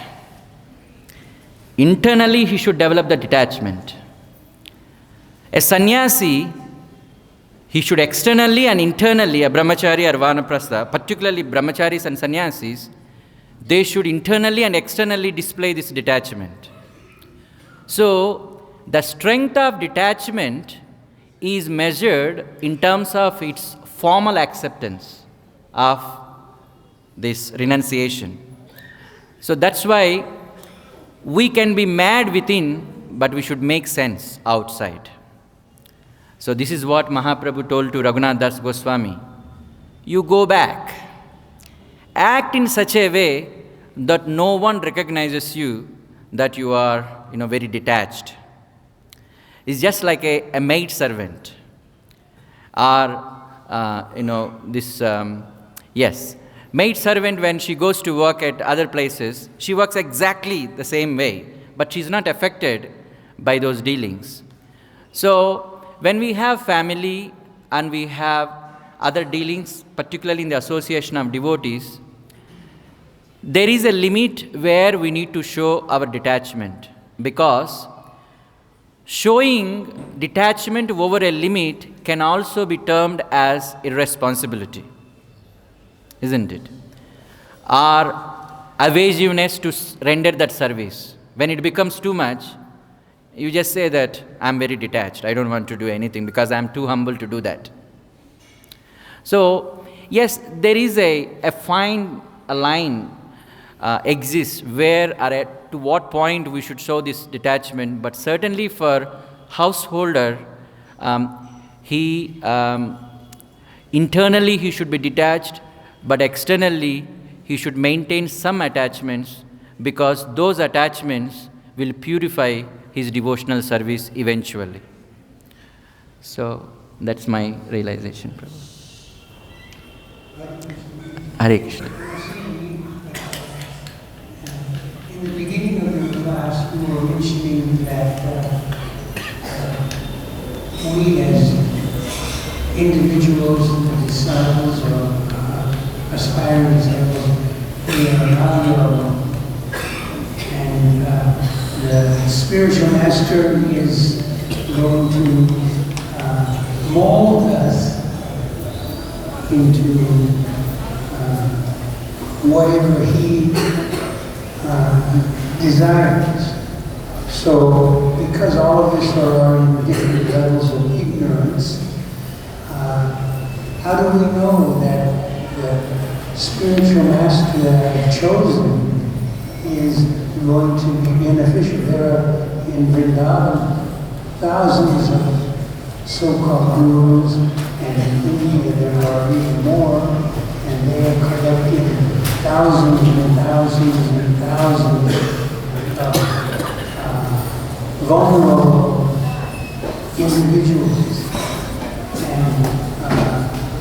Internally he should develop the detachment. A sannyasi, he should externally and internally, a brahmachari or vanaprastha, particularly brahmacharis and sannyasis, they should internally and externally display this detachment. So, the strength of detachment is measured in terms of its formal acceptance of this renunciation. So that's why we can be mad within, but we should make sense outside. So this is what Mahaprabhu told to Raghunath Das Goswami. You go back. Act in such a way that no one recognizes you, that you are, very detached. It's just like a maid servant. Or, maid servant, when she goes to work at other places, she works exactly the same way, but she's not affected by those dealings. So, when we have family and we have other dealings, particularly in the association of devotees, there is a limit where we need to show our detachment, because showing detachment over a limit can also be termed as irresponsibility, isn't it? Or evasiveness to render that service. When it becomes too much, you just say that I'm very detached, I don't want to do anything because I'm too humble to do that. So, yes, there is a fine line exists where or to what point we should show this detachment, but certainly for householder, internally he should be detached, but externally he should maintain some attachments, because those attachments will purify his devotional service eventually. So that's my realization, Prabhu. Hare Krishna. In the beginning of your class, you were mentioning that we as individuals and disciples or aspiring disciples, we are not alone. And the spiritual master is going to mold us into whatever he desires. So, because all of us are in different levels of ignorance, how do we know that the spiritual master that I have chosen is going to be beneficial? There are in Vrindavan thousands of so-called gurus, and in India there are even more, and they are collecting thousands and thousands and thousands of vulnerable individuals, and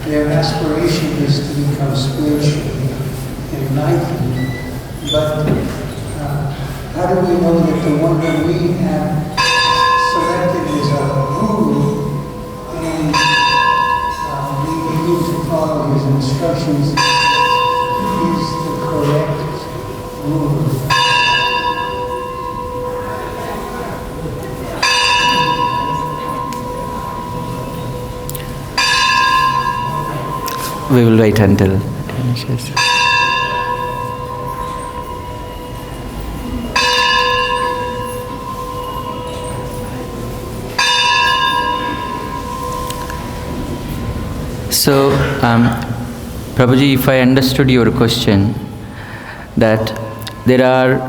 their aspiration is to become spiritually enlightened. But how do we know that the one that we have selected is our guru, and we begin to follow his instructions, is the correct guru? We will wait until So, Prabhuji, if I understood your question, that there are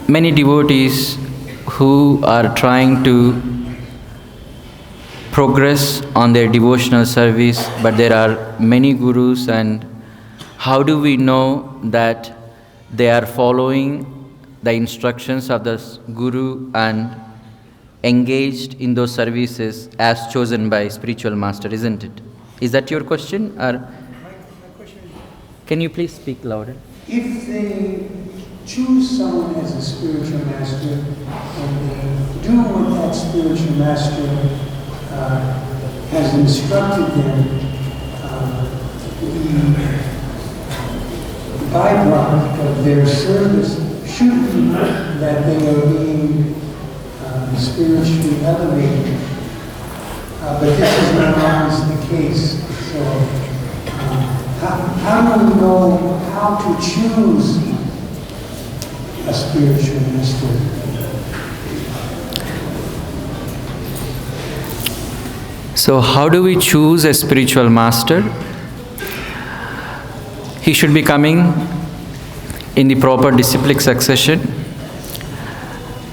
many devotees who are trying to progress on their devotional service, but there are many gurus, and how do we know that they are following the instructions of the guru and engaged in those services as chosen by spiritual master, isn't it? Is that your question? Or My question is, can you please speak louder? if they choose someone as a spiritual master and they do what that spiritual master has instructed them, the byproduct of their service should be that they are being spiritually elevated. But this is not always the case. So, how do we know how to choose a spiritual master? So how do we choose a spiritual master? He should be coming in the proper disciplic succession.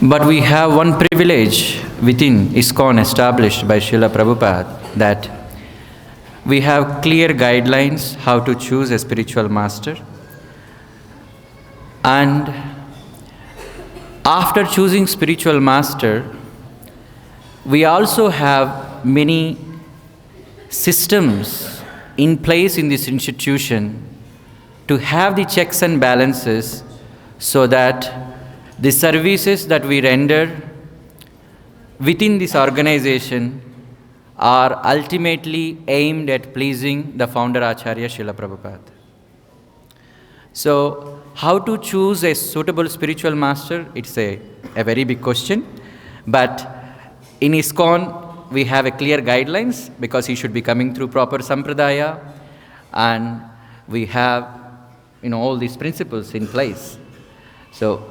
But we have one privilege within ISKCON established by Srila Prabhupada, that we have clear guidelines how to choose a spiritual master. And after choosing spiritual master, we also have many systems in place in this institution to have the checks and balances so that the services that we render within this organization are ultimately aimed at pleasing the founder Acharya Srila Prabhupada. So, how to choose a suitable spiritual master? It's a very big question. But in ISKCON, we have a clear guidelines because he should be coming through proper sampradaya, and we have all these principles in place. So,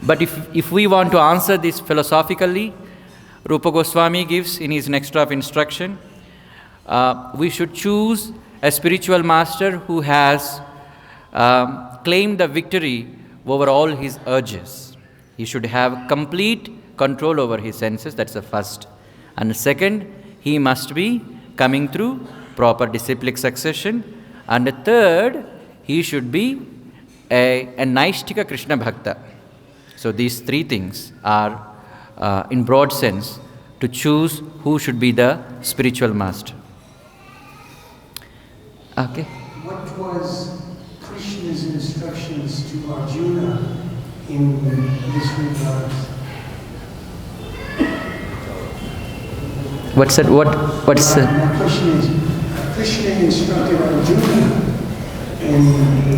but if we want to answer this philosophically, Rupa Goswami gives in his next of instruction, we should choose a spiritual master who has claimed the victory over all his urges. He should have complete control over his senses, that's the first. And the second, he must be coming through proper disciplic succession. And the third, he should be a Naishtika Krishna Bhakta. So these three things are, in broad sense, to choose who should be the spiritual master. Okay. What was Krishna's instructions to Arjuna in this regard? What's that? What's that? My question is, Krishna instructed Arjuna in a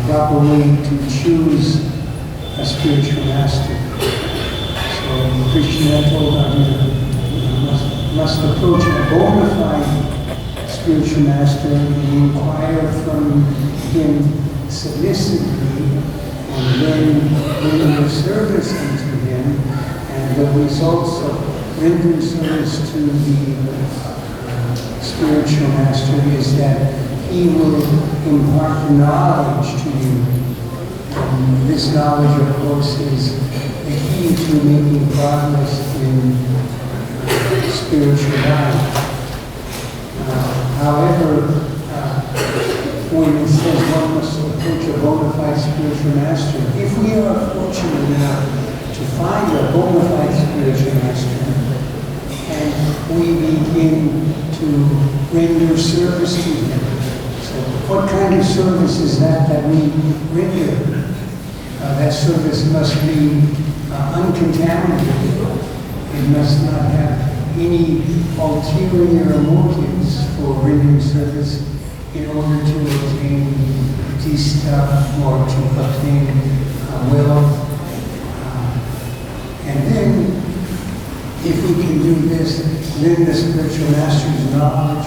proper way to choose a spiritual master. So Krishna told Arjuna, must approach a bona fide spiritual master and inquire from him submissively, and then render service unto him, and the results of rendering service to the spiritual master is that he will impart knowledge to you. And this knowledge, of course, is the key to making progress in spiritual life. However, when it says one must approach a bona fide spiritual master, if we are fortunate enough to find a bona fide spiritual master, and we begin to render service to him. So what kind of service is that we render? That service must be uncontaminated. It must not have any ulterior motives for rendering service in order to obtain tista or to obtain wealth. And then, if we can do this, then the spiritual master's knowledge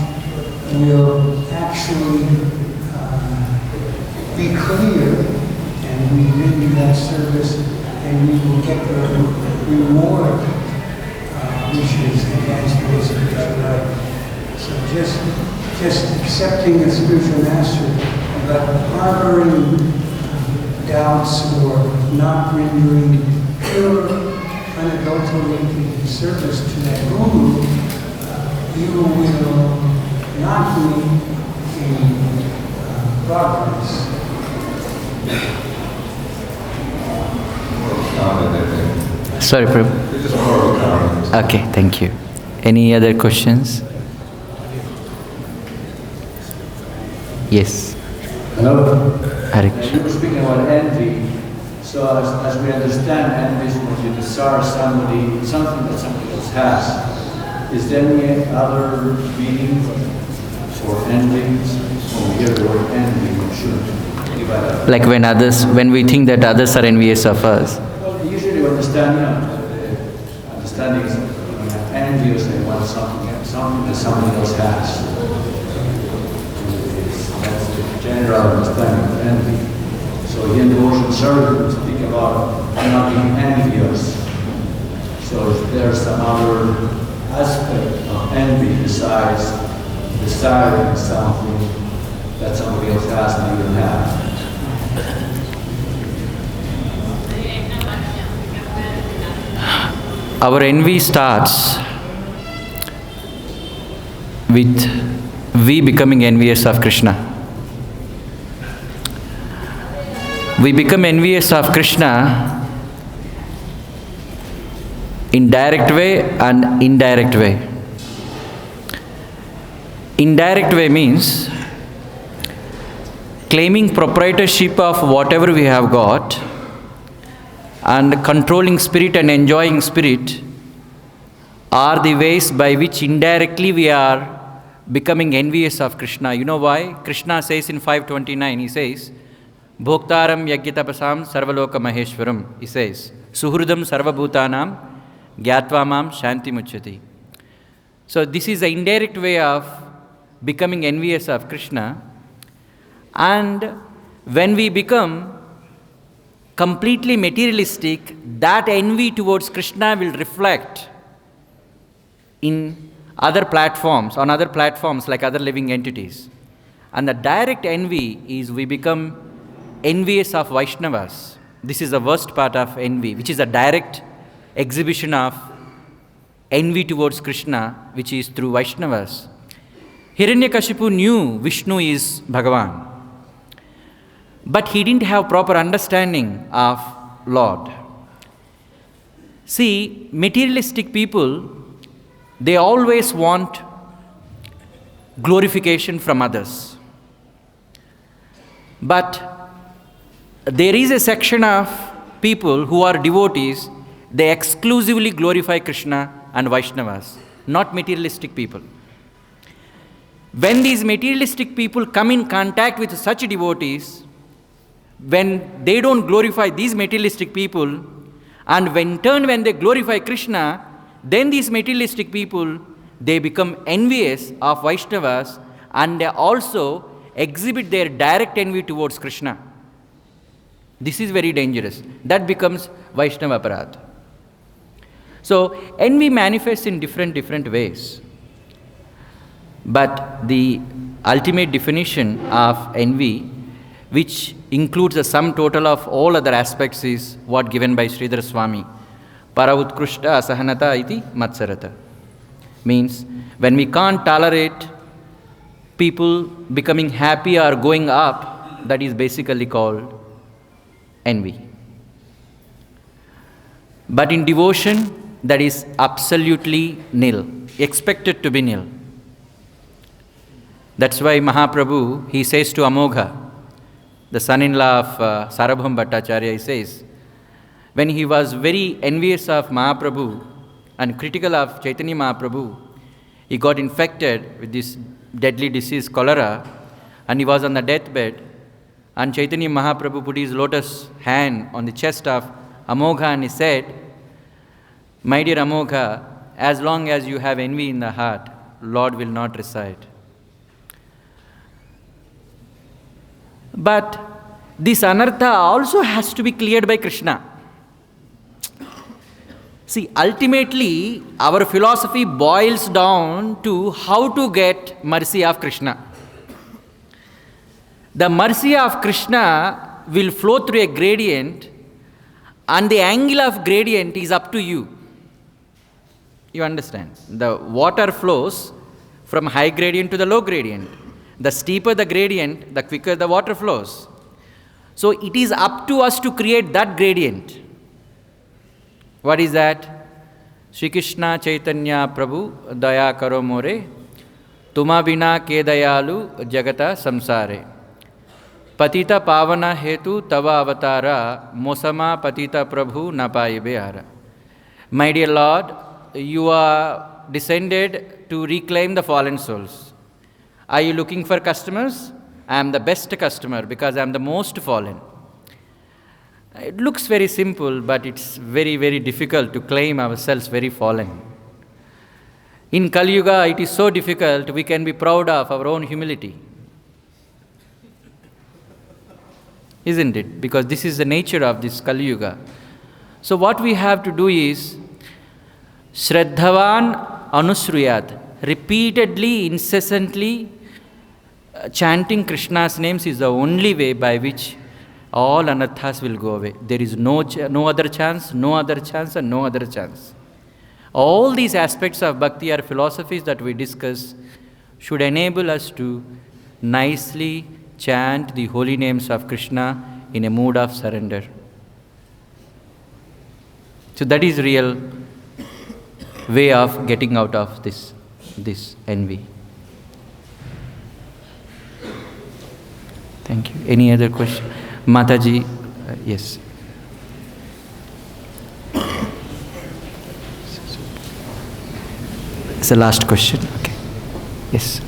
will actually be clear, and we render that service, and we will get the reward, which is advancement of spiritual life. So just accepting a spiritual master, but harboring doubts or not rendering pure, unadulterated service to that guru, you will not be in progress. Sorry, Prabhu. It's just more of a comment. Okay, thank you. Any other questions? Yes. Hello? Hare You Krishna. were speaking about envy. So as we understand, envy is when you desire something that somebody else has. Is there any other meaning for envy? When we hear the word envy, we should give that. Like when we think that others are envious of us. Well, usually we understand, understanding is envy is they want something that somebody else has. That's the general understanding of envy. So here in the devotional service, we speak about not being envious. So if there's some other aspect of envy besides desiring something that somebody else has and you don't have. Our envy starts with we becoming envious of Krishna. We become envious of Krishna in direct way and indirect way. Indirect way means claiming proprietorship of whatever we have got and controlling spirit and enjoying spirit are the ways by which indirectly we are becoming envious of Krishna. You know why? Krishna says in 529, he says, Bhoktaram yagyatapasam sarvaloka maheshwaram. He says, Suhrudam sarvabhutanam gyatva shanti muchyati. So this is the indirect way of becoming envious of Krishna. And when we become completely materialistic, that envy towards Krishna will reflect in other platforms, on other platforms like other living entities. And the direct envy is we become envious of Vaishnavas. This is the worst part of envy, which is a direct exhibition of envy towards Krishna, which is through Vaishnavas. Hiranyakashipu knew Vishnu is bhagavān, but he didn't have proper understanding of Lord. See, materialistic people, they always want glorification from others. But there is a section of people who are devotees, they exclusively glorify Krishna and Vaishnavas, not materialistic people. When these materialistic people come in contact with such devotees, when they don't glorify these materialistic people, and when they glorify Krishna, then these materialistic people, they become envious of Vaishnavas and they also exhibit their direct envy towards Krishna. This is very dangerous. That becomes Vaishnava aparadha. So envy manifests in different ways. But the ultimate definition of envy, which includes the sum total of all other aspects, is what given by Sridhar Swami. Para utkrishta asahanata iti matsarata. Means when we can't tolerate people becoming happy or going up, that is basically called envy. But in devotion, that is absolutely nil, expected to be nil. That's why Mahaprabhu, he says to Amogha, the son-in-law of Sarabham Bhattacharya, he says, when he was very envious of Mahaprabhu and critical of Chaitanya Mahaprabhu, he got infected with this deadly disease, cholera, and he was on the deathbed, and Chaitanya Mahaprabhu put his lotus hand on the chest of Amogha and he said, my dear Amogha, as long as you have envy in the heart, Lord will not reside. But this anartha also has to be cleared by Krishna. See, ultimately, our philosophy boils down to how to get mercy of Krishna. The mercy of Krishna will flow through a gradient, and the angle of gradient is up to you. You understand? The water flows from high gradient to the low gradient. The steeper the gradient, the quicker the water flows. So it is up to us to create that gradient. What is that? Śrī Kṛṣṇa Chaitanya Prabhu Daya Karo More Tuma Bina Ke Dayalu Jagata Samsare Patita Pavana Hetu Tava Avatara Mosama Patita Prabhu Napai Beara. My dear Lord, you are descended to reclaim the fallen souls. Are you looking for customers? I am the best customer because I am the most fallen. It looks very simple, but it's very, very difficult to claim ourselves very fallen. In Kali Yuga, it is so difficult, we can be proud of our own humility. Isn't it? Because this is the nature of this Kali Yuga. So what we have to do is, Shraddhavan Anusruyat, repeatedly, incessantly, chanting Krishna's names is the only way by which all anarthas will go away. There is no other chance, no other chance, and no other chance. All these aspects of bhakti or philosophies that we discuss should enable us to nicely chant the holy names of Krishna in a mood of surrender. So that is real way of getting out of this envy. Thank you. Any other question? Mataji, yes. It's the last question. Okay. Yes.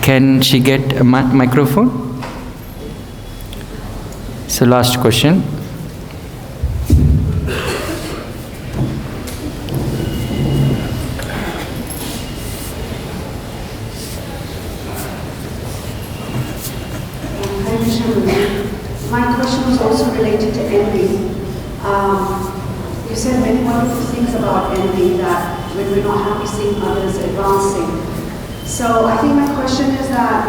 Can she get a microphone? It's the last question. My question was also related to envy. You said many wonderful things about envy, that when we're not happy seeing others advancing. So I think my question is that,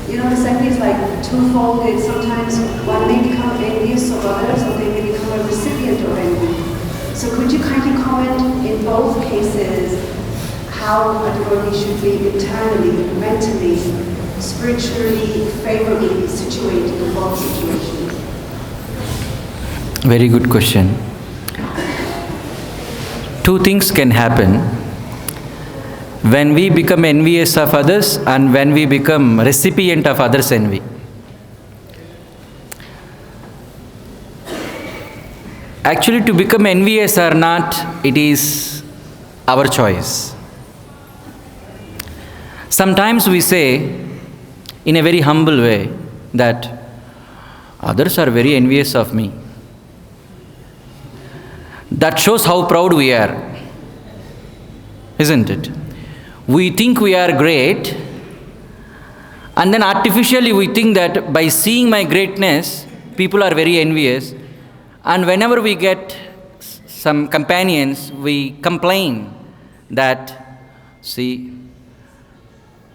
this envy is like twofold. Sometimes one may become envious of others, or they may become a recipient of envy. So could you kindly comment in both cases how a devotee should be internally, mentally, spiritually, favorably situated in both situations? Very good question. Two things can happen when we become envious of others and when we become recipient of others' envy. Actually, to become envious or not, it is our choice. Sometimes we say, in a very humble way, that others are very envious of me. That shows how proud we are, isn't it? We think we are great, and then artificially we think that by seeing my greatness, people are very envious, and whenever we get some companions, we complain that, see,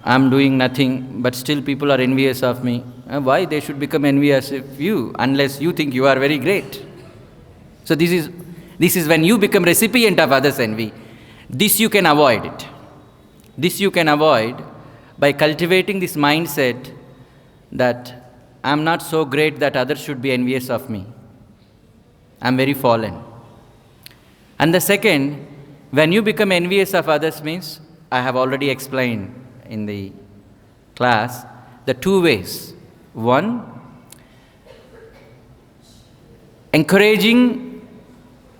I'm doing nothing, but still people are envious of me. Why they should become envious of you, unless you think you are very great? So this is when you become recipient of others' envy. This you can avoid it. This you can avoid by cultivating this mindset that I'm not so great that others should be envious of me. I'm very fallen. And the second, when you become envious of others means, I have already explained in the class, the two ways. One, encouraging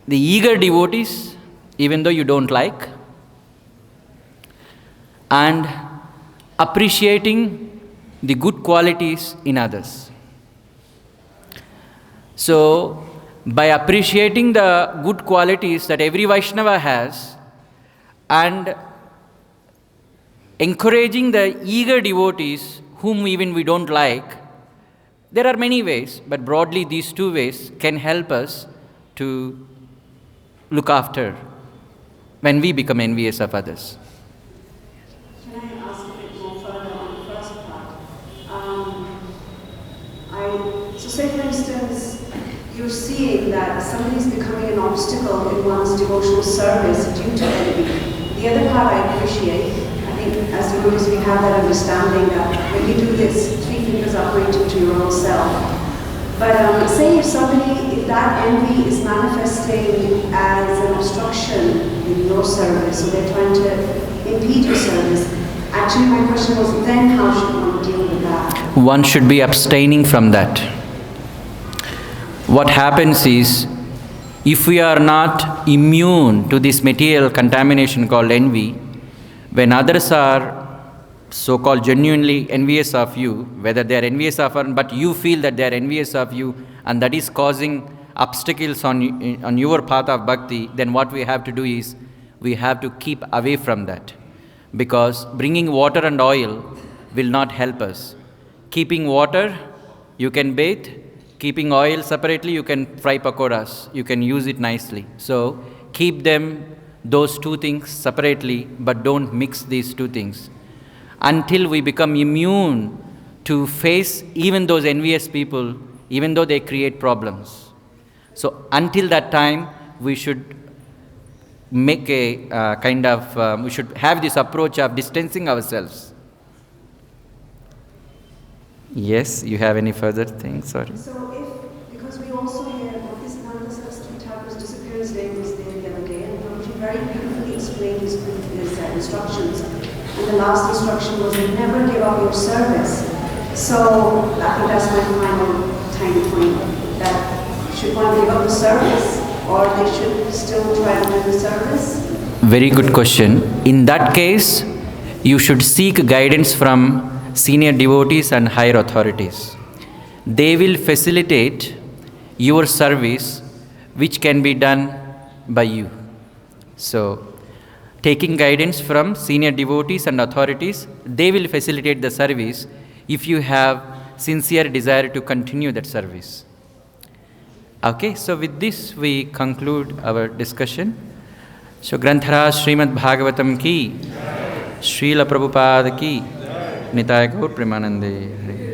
the eager devotees, even though you don't like, and appreciating the good qualities in others. So, by appreciating the good qualities that every Vaishnava has, and encouraging the eager devotees whom even we don't like, there are many ways, but broadly these two ways can help us to look after when we become envious of others. Can I ask a bit more further on the first part? So say for instance, you're seeing that somebody is becoming an obstacle in one's devotional service due to envy. The other part I appreciate. I think as devotees we have that understanding that when you do this, 3 fingers are pointing to your own self. But say if that envy is manifesting as an obstruction in your service, so they're trying to impede your service. Actually, my question was then how should one deal with that? One should be abstaining from that. What happens is, if we are not immune to this material contamination called envy, when others are so-called genuinely envious of you, whether they are envious of one, but you feel that they are envious of you, and that is causing obstacles on your path of bhakti, then what we have to do is, we have to keep away from that. Because bringing water and oil will not help us. Keeping water, you can bathe. Keeping oil separately, you can fry pakoras. You can use it nicely. So keep those 2 things separately, but don't mix these 2 things. Until we become immune to face even those envious people, even though they create problems. So until that time, we should make we should have this approach of distancing ourselves. Yes, you have any further things? Sorry. So because we also hear about this Nanda Saraswati Thakur's disappearance day was there the other day, and Prabhuji very beautifully explained his instructions. And the last instruction was never give up your service. So I think that's my final tiny point, that should one give up the service, or they should still try to do the service? Very good question. In that case, you should seek guidance from senior devotees and higher authorities. They will facilitate your service, which can be done by you. So, taking guidance from senior devotees and authorities, they will facilitate the service if you have sincere desire to continue that service. Okay, so with this we conclude our discussion. So, Granthara Srimad Bhagavatam ki, Śrīla Prabhupada ki, Nitaya Gaur Premanande.